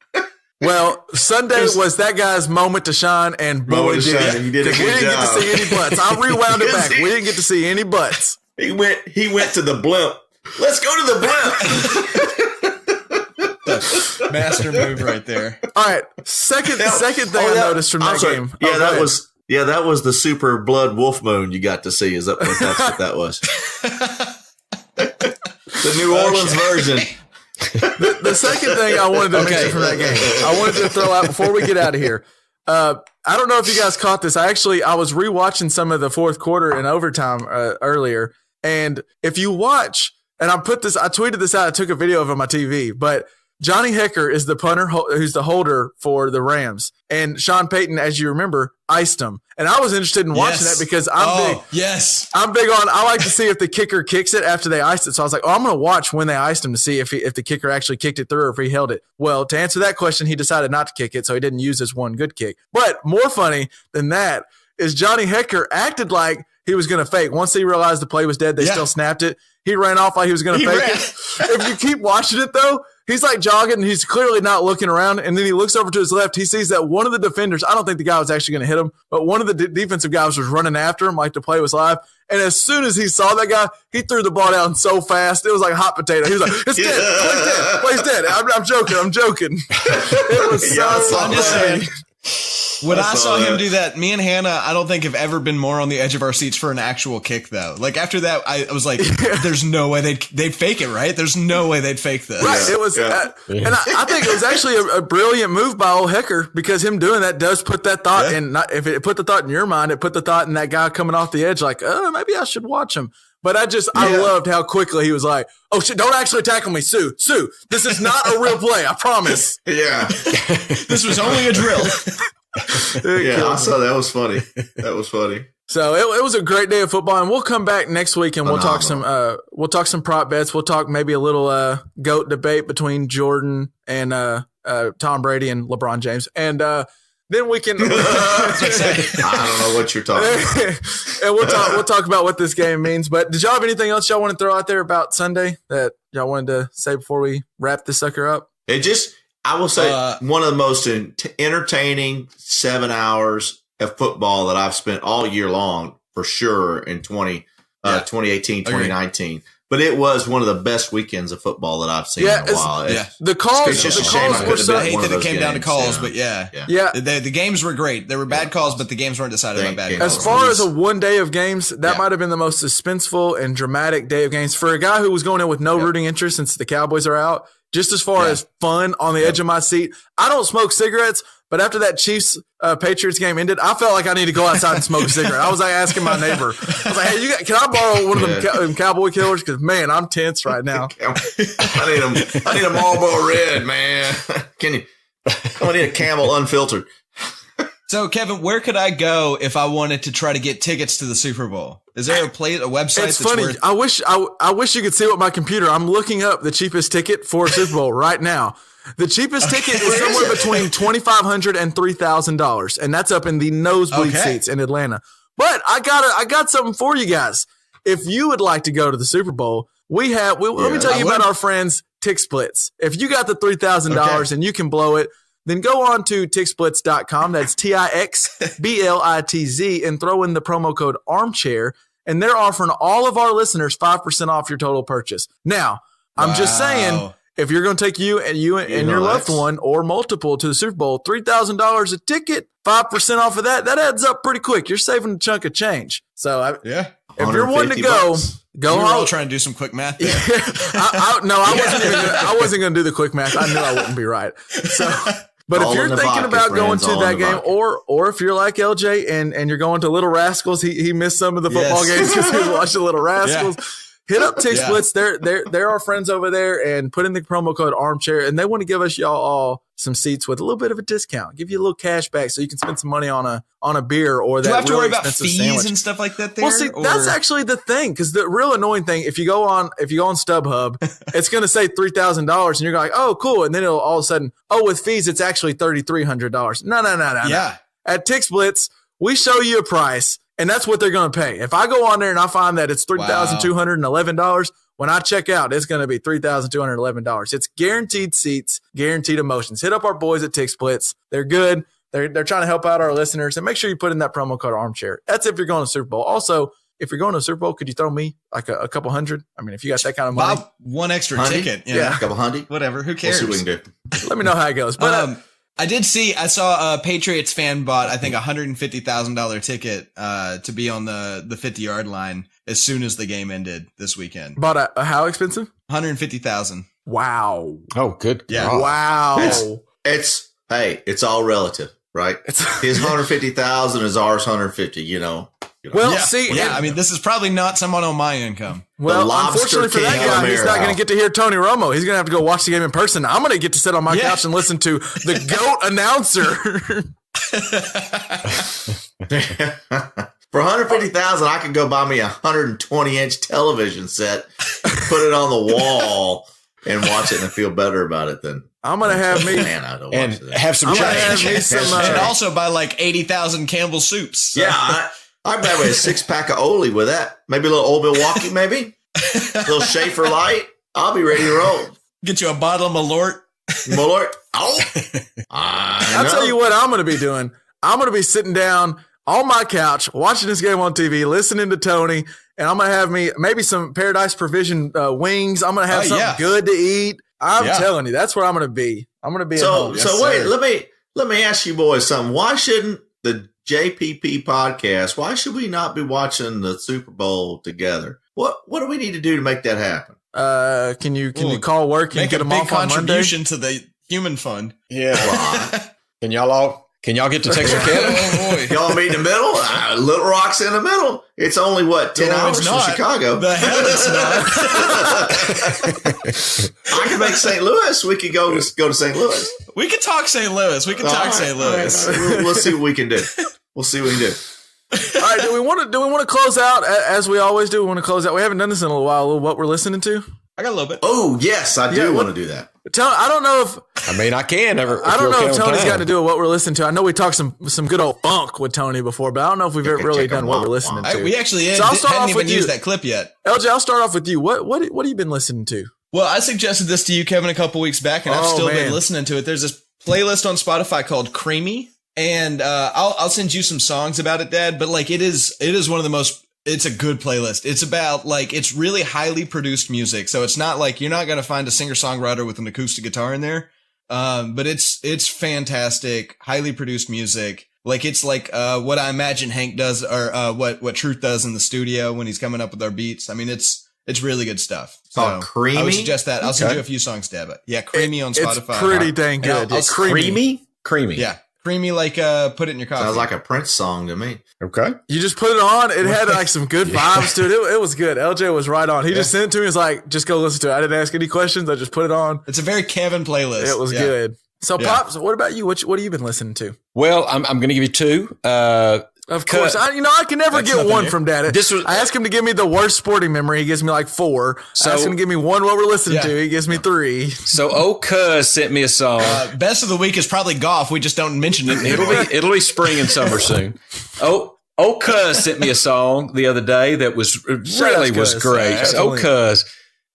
Speaker 3: Well, Sunday was that guy's moment to shine, and boy, did he.
Speaker 4: He did a good
Speaker 3: We didn't get to
Speaker 4: job.
Speaker 3: see any butts. I rewound it back. We didn't get to see any butts.
Speaker 4: He went to the blimp. Let's go to the blimp.
Speaker 5: Master move right there.
Speaker 3: All right, second thing I noticed from that game.
Speaker 4: Yeah,
Speaker 3: go ahead.
Speaker 4: that was the super blood wolf moon you got to see. That's what that was. The New Orleans version.
Speaker 3: The second thing I wanted to mention from that game, I wanted to throw out before we get out of here. I don't know if you guys caught this. I was rewatching some of the fourth quarter and overtime earlier, and if you watch, and I tweeted this out. I took a video of it on my TV, but Johnny Hecker is the punter who's the holder for the Rams, and Sean Payton, as you remember, iced him. And I was interested in watching that because I'm big.
Speaker 5: Yes.
Speaker 3: I'm big on. I like to see if the kicker kicks it after they iced it. So I was like, I'm going to watch when they iced him to see if the kicker actually kicked it through or if he held it. Well, to answer that question, he decided not to kick it, so he didn't use his one good kick. But more funny than that is Johnny Hecker acted like he was going to fake. Once he realized the play was dead, they still snapped it. He ran off like he was going to fake it. If you keep watching it, though, he's like jogging, and he's clearly not looking around, and then he looks over to his left. He sees that one of the defenders, I don't think the guy was actually going to hit him, but one of the defensive guys was running after him like the play was live. And as soon as he saw that guy, he threw the ball down so fast. It was like hot potato. He was like, it's dead. Play's dead. I'm joking. It was
Speaker 5: I'm just saying. When I saw him do that, me and Hannah, I don't think have ever been more on the edge of our seats for an actual kick, though. Like after that, I was like, "There's no way they'd fake it, right? There's no way they'd fake this."
Speaker 3: Right. It was, and I think it was actually a brilliant move by old Hecker because him doing that does put that thought in. Not if it put the thought in your mind, it put the thought in that guy coming off the edge, like, oh, maybe I should watch him. But I loved how quickly he was like, oh shit, don't actually tackle me, Sue. This is not a real play, I promise.
Speaker 4: Yeah.
Speaker 5: This was only a drill.
Speaker 4: I saw that. Was funny.
Speaker 3: So it was a great day of football, and we'll come back next week and we'll talk some prop bets. We'll talk maybe a little GOAT debate between Jordan and Tom Brady and LeBron James, and then we can.
Speaker 4: I don't know what you're talking about.
Speaker 3: And we'll talk about what this game means. But did y'all have anything else y'all want to throw out there about Sunday that y'all wanted to say before we wrap this sucker up?
Speaker 4: I will say one of the most entertaining 7 hours of football that I've spent all year long, for sure, in 2018, 2019. But it was one of the best weekends of football that I've seen in a while.
Speaker 3: The calls
Speaker 5: I hate that it came down to calls, but the games were great. There were bad calls, but the games weren't decided by bad calls.
Speaker 3: As far as a one day of games, that might have been the most suspenseful and dramatic day of games for a guy who was going in with no rooting interest since the Cowboys are out. Just as far as fun on the edge of my seat, I don't smoke cigarettes, but after that Chiefs Patriots game ended, I felt like I need to go outside and smoke a cigarette. I was like asking my neighbor, I was like, "Hey, can I borrow one of them Cowboy killers? Because man, I'm tense right now.
Speaker 4: I need a Marlboro Red, man. Can you? I need a Camel unfiltered."
Speaker 5: So, Kevin, where could I go if I wanted to try to get tickets to the Super Bowl? Is there a website?
Speaker 3: It's funny. I wish you could see what my computer. I'm looking up the cheapest ticket for Super Bowl right now. The cheapest ticket is somewhere between $2,500 and $3,000, and that's up in the nosebleed seats in Atlanta. But I got something for you guys. If you would like to go to the Super Bowl, let me tell you about our friends TixSplits. If you got the $3,000 and you can blow it, then go on to TixSplits.com. That's TixBlitz and throw in the promo code armchair. And they're offering all of our listeners 5% off your total purchase. Now, I'm just saying, if you're going to take you and your loved one or multiple to the Super Bowl, $3,000 a ticket, 5% off of that adds up pretty quick. You're saving a chunk of change. So if you're wanting to go
Speaker 5: We're
Speaker 3: home.
Speaker 5: all trying to do some quick math there.
Speaker 3: I wasn't going to do the quick math. I knew I wouldn't be right. So, but if you're thinking about going to that game, or if you're like LJ and you're going to Little Rascals, he missed some of the football games because he was watching Little Rascals. Hit up TixSplits. They're our friends over there, and put in the promo code armchair, and they want to give us y'all all some seats with a little bit of a discount. Give you a little cash back so you can spend some money on a beer or that. Do you have to worry about fees sandwich
Speaker 5: and stuff like that there?
Speaker 3: Well, see, that's actually the thing, because the real annoying thing, if you go on StubHub, it's going to say $3,000, and you're like, oh, cool, and then it'll all of a sudden, with fees, it's actually $3,300. No.
Speaker 5: Yeah.
Speaker 3: At TixSplits, we show you a price. And that's what they're going to pay. If I go on there and I find that it's $3,211, when I check out, it's going to be $3,211. It's guaranteed seats, guaranteed emotions. Hit up our boys at TixSplits. They're good. They're trying to help out our listeners. And make sure you put in that promo code armchair. That's if you're going to Super Bowl. Also, if you're going to a Super Bowl, could you throw me like a couple hundred? I mean, if you got that kind of money.
Speaker 5: One extra ticket.
Speaker 4: Yeah. A couple hundred.
Speaker 5: Whatever. Who cares?
Speaker 4: We'll see what we can do.
Speaker 3: Let me know how it goes. But
Speaker 5: I saw a Patriots fan bought, I think, $150,000 ticket to be on the 50-yard line as soon as the game ended this weekend.
Speaker 3: Bought a how expensive?
Speaker 5: $150,000.
Speaker 3: Wow.
Speaker 6: Oh, good.
Speaker 5: Yeah.
Speaker 6: God.
Speaker 3: Wow.
Speaker 4: It's all relative, right? His 150,000 is ours 150.
Speaker 3: Well,
Speaker 5: I mean, this is probably not someone on my income.
Speaker 3: Well, unfortunately for that guy, he's not going to get to hear Tony Romo. He's going to have to go watch the game in person. I'm going to get to sit on my couch and listen to the GOAT announcer.
Speaker 4: For 150,000, I could go buy me a 120-inch television set, put it on the wall, and watch it and feel better about it than.
Speaker 3: I'm going to have me
Speaker 6: and have some change.
Speaker 5: And also buy like 80,000 Campbell soups. So.
Speaker 4: Yeah, I'd buy a 6-pack of Oli with that. Maybe a little Old Milwaukee, maybe. A little Schaefer Light. I'll be ready to roll.
Speaker 5: Get you a bottle of Malort.
Speaker 4: Malort. Oh.
Speaker 3: I'll tell you what I'm going to be doing. I'm going to be sitting down on my couch, watching this game on TV, listening to Tony, and I'm going to have me maybe some Paradise Provision wings. I'm going to have something good to eat. I'm telling you, that's where I'm going to be. I'm going to be at home.
Speaker 4: So wait, let me ask you boys something. Why shouldn't the JPP podcast, why should we not be watching the Super Bowl together? What do we need to do to make that happen?
Speaker 3: Can you call work and get them off on Monday?
Speaker 5: Contribution to the human fund.
Speaker 6: Yeah. Can y'all get to Texarkana?
Speaker 5: Oh boy.
Speaker 4: Y'all meet in the middle? Little Rock's in the middle. It's only 10 hours from Chicago.
Speaker 5: The hell it's not.
Speaker 4: I can make St. Louis. We could go to St. Louis.
Speaker 5: We could talk St. Louis. We'll
Speaker 4: see what we can do. We'll see what we can do.
Speaker 3: All right. Do we want to close out as we always do? We want to close out. We haven't done this in a little while. What we're listening to?
Speaker 5: I got a little bit.
Speaker 4: Oh yes, I do want to do that.
Speaker 3: I don't know if
Speaker 6: I can.
Speaker 3: I don't know if Tony's got to do with what we're listening to. I know we talked some good old funk with Tony before, but I don't know if we've ever really done what we're listening to.
Speaker 5: We actually hadn't even used that clip yet.
Speaker 3: LJ, I'll start off with you. What have you been listening to?
Speaker 5: Well, I suggested this to you, Kevin, a couple weeks back, and I've still been listening to it. There's this playlist on Spotify called Creamy, and I'll send you some songs about it, Dad. But like, it is one of the most. It's a good playlist. It's about it's really highly produced music. So it's not like you're not going to find a singer-songwriter with an acoustic guitar in there. But it's fantastic, highly produced music. Like it's like what I imagine Hank does or what Truth does in the studio when he's coming up with our beats. I mean, it's really good stuff.
Speaker 4: So Creamy?
Speaker 5: I would suggest that. I'll send you a few songs, Dad. But yeah, Creamy on Spotify.
Speaker 3: It's pretty dang good.
Speaker 6: Creamy?
Speaker 5: Yeah. Creamy, put it in your coffee.
Speaker 4: Sounds like a Prince song to me.
Speaker 6: Okay.
Speaker 3: You just put it on. It had some good vibes to it. It was good. LJ was right on. He just sent it to me. He was like, just go listen to it. I didn't ask any questions. I just put it on.
Speaker 5: It's a very Kevin playlist.
Speaker 3: It was good. So, Pops, what about you? What have you been listening to?
Speaker 6: Well, I'm going to give you two.
Speaker 3: Of course, I can never get one from Dad. I ask him to give me the worst sporting memory. He gives me like 4. So, I ask him to give me one what we're listening to. He gives me 3.
Speaker 6: So, old Cuz sent me a song.
Speaker 5: Best of the week is probably golf. We just don't mention it anymore.
Speaker 6: It'll be spring and summer soon. Old Cuz sent me a song the other day that was really was great. Old Cuz.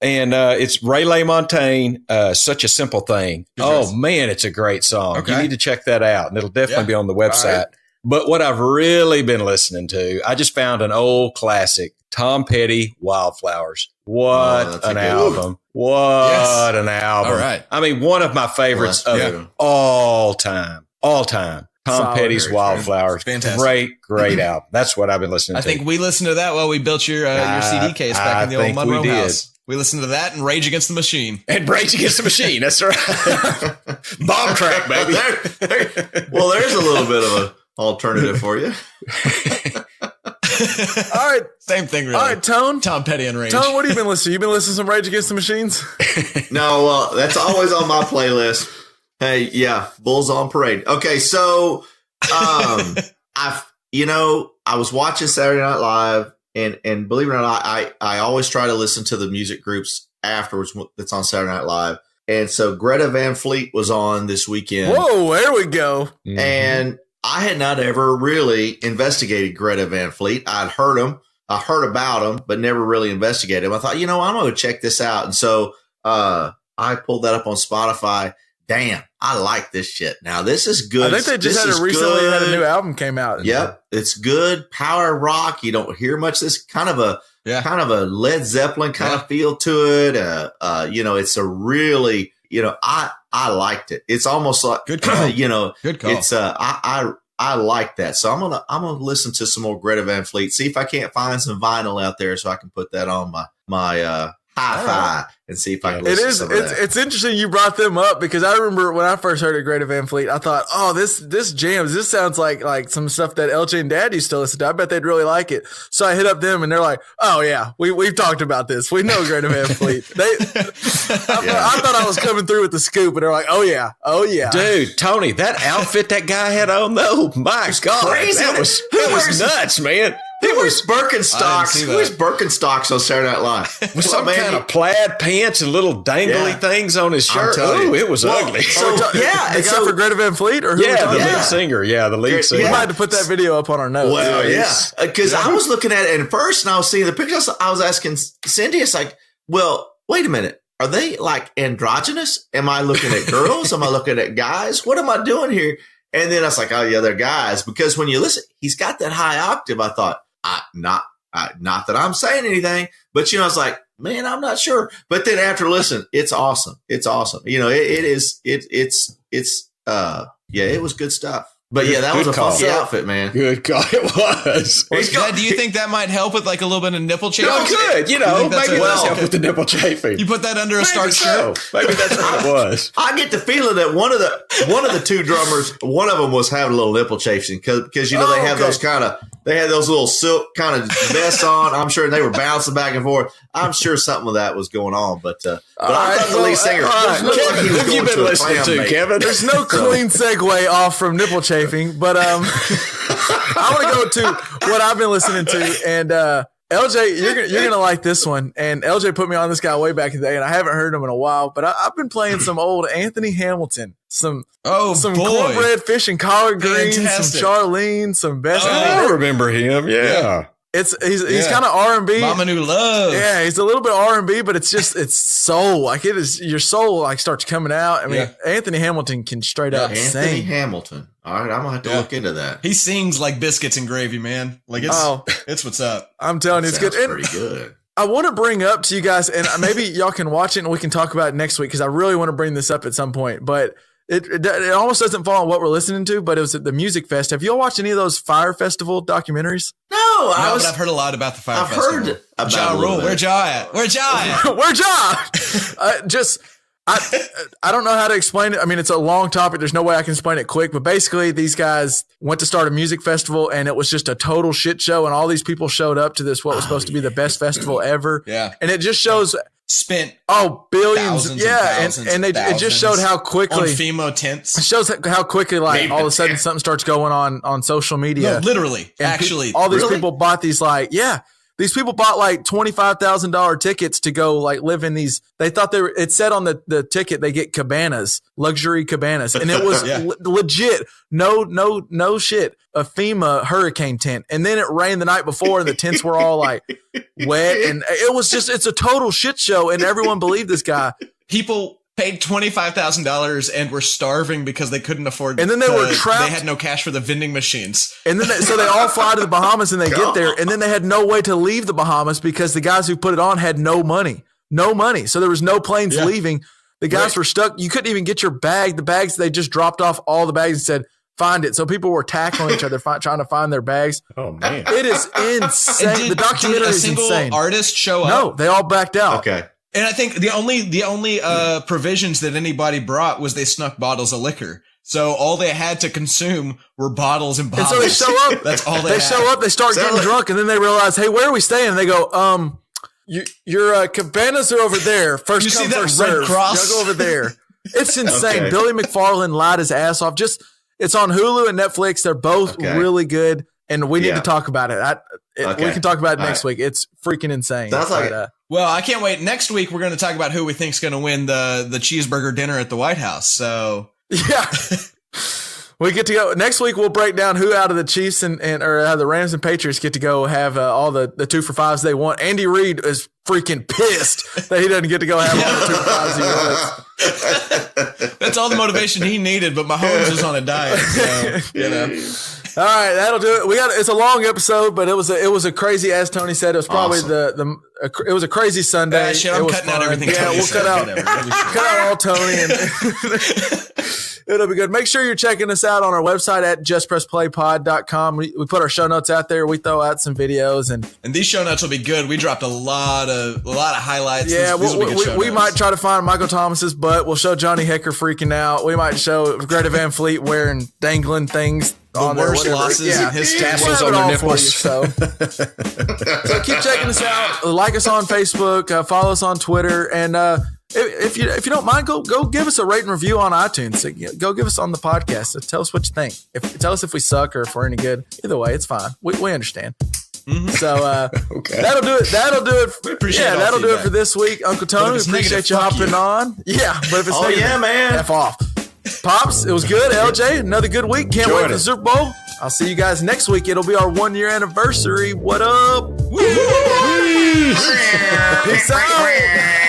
Speaker 6: And it's Ray LaMontagne, Such a Simple Thing. Man, it's a great song. Okay. You need to check that out, and it'll definitely be on the website. Right. But what I've really been listening to, I just found an old classic, Tom Petty, Wildflowers. What an album. What an album.
Speaker 5: All right.
Speaker 6: I mean, one of my favorites of all time. Tom Petty's Wildflowers. Fantastic. Great album. That's what I've been listening to.
Speaker 5: I think we listened to that while we built your CD case back in the old Monroe house. We listened to that and Rage Against the Machine.
Speaker 6: That's right. Bomb track, baby.
Speaker 4: Well, there's a little bit of an alternative for you.
Speaker 3: All right.
Speaker 5: Same thing, really.
Speaker 3: All right, Tone.
Speaker 5: Tom Petty and Rage.
Speaker 3: Tone, what have you been listening to? You been listening to some Rage Against the Machines?
Speaker 4: No, well, that's always on my playlist. Hey, yeah, Bulls on Parade. Okay, so I was watching Saturday Night Live, and believe it or not, I always try to listen to the music groups afterwards that's on Saturday Night Live. And so Greta Van Fleet was on this weekend.
Speaker 3: Whoa, there we go.
Speaker 4: Mm-hmm. And I had not ever really investigated Greta Van Fleet. I'd heard them. I heard about them, but never really investigated them. I thought, I'm going to check this out. And so I pulled that up on Spotify. Damn, I like this shit. Now, this is good.
Speaker 3: I think they just had a new album came out.
Speaker 4: Yep. It's good power rock. You don't hear much. This kind of a Led Zeppelin kind of feel to it. It's a really, I liked it. It's almost like,
Speaker 5: good call.
Speaker 4: Good call. It's, I like that. So I'm going to listen to some more Greta Van Fleet, see if I can't find some vinyl out there so I can put that on my hi-fi and see if I can listen to some of that.
Speaker 3: It's interesting you brought them up because I remember when I first heard of Greta Van Fleet, I thought, this jams. This sounds like some stuff that LJ and Dad used to listen to. I bet they'd really like it. So I hit up them and they're like, oh yeah, we've talked about this. We know Greta Van Fleet. I thought I was coming through with the scoop and they're like, oh yeah.
Speaker 6: Dude, Tony, that outfit that guy had on, my God,
Speaker 4: crazy.
Speaker 6: That was nuts, man.
Speaker 4: It was Birkenstocks. Who was Birkenstocks on Saturday Night Live?
Speaker 6: With some kind of plaid pants and little dangly things on his shirt. It was ugly.
Speaker 3: The guy for Greta Van Fleet? Or who
Speaker 6: lead singer. Yeah, the lead singer.
Speaker 3: We might have to put that video up on our notes.
Speaker 4: Well, yeah. Because I was looking at it at first and I was seeing the pictures. I was asking Cindy, it's like, well, wait a minute. Are they like androgynous? Am I looking at girls? Am I looking at guys? What am I doing here? And then I was like, oh yeah, they're guys. Because when you listen, he's got that high octave. I thought, not that I'm saying anything, but I was like, man, I'm not sure. But then after listen, it's awesome. It's awesome. It was good stuff. But yeah, that was a funky outfit, man.
Speaker 6: Good call. It was.
Speaker 5: Do you think that might help with like a little bit of nipple chafing?
Speaker 6: Good. Maybe it does help with the nipple chafing.
Speaker 5: You put that under a starched shirt.
Speaker 6: Maybe that's what it was.
Speaker 4: I get the feeling that one of the two drummers, one of them was having a little nipple chafing because they have those they had those little silk kind of vests on. I'm sure they were bouncing back and forth. I'm sure something of that was going on, but I thought the lead singer.
Speaker 6: Kevin, who have you been listening to, Kevin?
Speaker 3: There's no clean segue off from nipple chafing, but I want to go to what I've been listening to, and LJ, you're gonna like this one. And LJ put me on this guy way back in the day, and I haven't heard him in a while. But I've been playing some old Anthony Hamilton, some cornbread, fish and collard greens, some Charlene, some best.
Speaker 6: I remember him. Yeah.
Speaker 3: He's kind of R&B.
Speaker 5: Mama Knew Love.
Speaker 3: Yeah, he's a little bit R&B, but it's soul. Like it is, your soul like starts coming out. I mean, Anthony Hamilton can straight up sing.
Speaker 4: Anthony Hamilton. All right, I'm gonna have to look into that.
Speaker 5: He sings like biscuits and gravy, man. Like it's what's up.
Speaker 3: I'm telling you, it's good.
Speaker 4: Pretty good.
Speaker 3: I want to bring up to you guys, and maybe y'all can watch it and we can talk about it next week because I really want to bring this up at some point. But it almost doesn't fall on what we're listening to, but it was at the Music Fest. Have y'all watched any of those Fire Festival documentaries?
Speaker 4: No,
Speaker 5: but I've heard a lot about the Fire Festival.
Speaker 4: I've heard about
Speaker 5: Ja Rule. Where's Ja at? Where's Ja at?
Speaker 3: Where's Ja? I don't know how to explain it. I mean, it's a long topic. There's no way I can explain it quick, but basically these guys went to start a music festival and it was just a total shit show. And all these people showed up to this, what was supposed to be the best festival ever.
Speaker 5: Yeah.
Speaker 3: And it just shows
Speaker 5: spent
Speaker 3: billions.
Speaker 5: thousands
Speaker 3: And it just showed how quickly
Speaker 5: on FEMA tents.
Speaker 3: It shows how quickly, like, all of a sudden something starts going on social media.
Speaker 5: No, literally,
Speaker 3: And
Speaker 5: actually,
Speaker 3: all these people bought these, like, these people bought like $25,000 tickets to go like live in these. They thought it said on the ticket they get cabanas, luxury cabanas, and it was legit. No shit. A FEMA hurricane tent, and then it rained the night before, and the tents were all like wet, and it's a total shit show, and everyone believed this guy.
Speaker 5: People paid $25,000 and were starving because they couldn't afford.
Speaker 3: And then they were trapped.
Speaker 5: They had no cash for the vending machines.
Speaker 3: And then so they all fly to the Bahamas and they get there, and then they had no way to leave the Bahamas because the guys who put it on had no money. So there was no planes leaving. The guys were stuck. You couldn't even get your bag. The bags, they just dropped off all the bags and said, find it. So people were tackling each other, trying to find their bags.
Speaker 6: Oh, man.
Speaker 3: It is insane. The documentary is insane.
Speaker 5: Did a single artist show up?
Speaker 3: No, they all backed out.
Speaker 4: Okay.
Speaker 5: And I think the only provisions that anybody brought was they snuck bottles of liquor. So all they had to consume were bottles and bottles.
Speaker 3: And so they show up.
Speaker 5: That's all they had.
Speaker 3: show up. They start getting drunk, and then they realize, hey, where are we staying? And they go, your cabanas are over there. First come, first serve.
Speaker 5: Cross?
Speaker 3: Go over there. It's insane.
Speaker 4: Okay.
Speaker 3: Billy McFarland lied his ass off. It's on Hulu and Netflix. They're both really good, and we need to talk about it. We can talk about it next week. It's freaking insane.
Speaker 4: Sounds like
Speaker 5: well, I can't wait. Next week, we're going to talk about who we think's going to win the cheeseburger dinner at the White House. So
Speaker 3: yeah, we get to go next week. We'll break down who out of the Chiefs or out of the Rams and Patriots get to go have all the 2-for-5s they want. Andy Reid is freaking pissed that he doesn't get to go have all the 2-for-5s he wants.
Speaker 5: That's all the motivation he needed, but Mahomes was on a diet. So,
Speaker 3: All right, that'll do it. It's a long episode, but it was a crazy, as Tony said. It was probably
Speaker 4: awesome.
Speaker 3: It was a crazy Sunday.
Speaker 5: I'm cutting out everything.
Speaker 3: Yeah,
Speaker 5: Tony
Speaker 3: we'll
Speaker 5: said.
Speaker 3: cut out all Tony, and it'll be good. Make sure you're checking us out on our website at justpressplaypod.com. We put our show notes out there. We throw out some videos, and
Speaker 5: these show notes will be good. We dropped a lot of highlights.
Speaker 3: Yeah,
Speaker 5: these will be good show
Speaker 3: we
Speaker 5: notes.
Speaker 3: might try to find Michael Thomas's butt. We'll show Johnny Hecker freaking out. We might show Greta Van Fleet wearing dangling things.
Speaker 5: The worst losses in history.
Speaker 3: Tassels on their nipples. So keep checking us out. Like us on Facebook. Follow us on Twitter. And if you don't mind, go give us a rate and review on iTunes. Go give us on the podcast. So tell us what you think. Tell us if we suck or if we're any good. Either way, it's fine. We understand. Mm-hmm. So that'll do it. That'll do it for this week, Uncle Tony. We appreciate you hopping on. Yeah, but if it's negative,
Speaker 4: man,
Speaker 3: F off. Pops, it was good. LJ, another good week. Can't wait for the Super Bowl. I'll see you guys next week. It'll be our 1-year anniversary. What up? Peace out.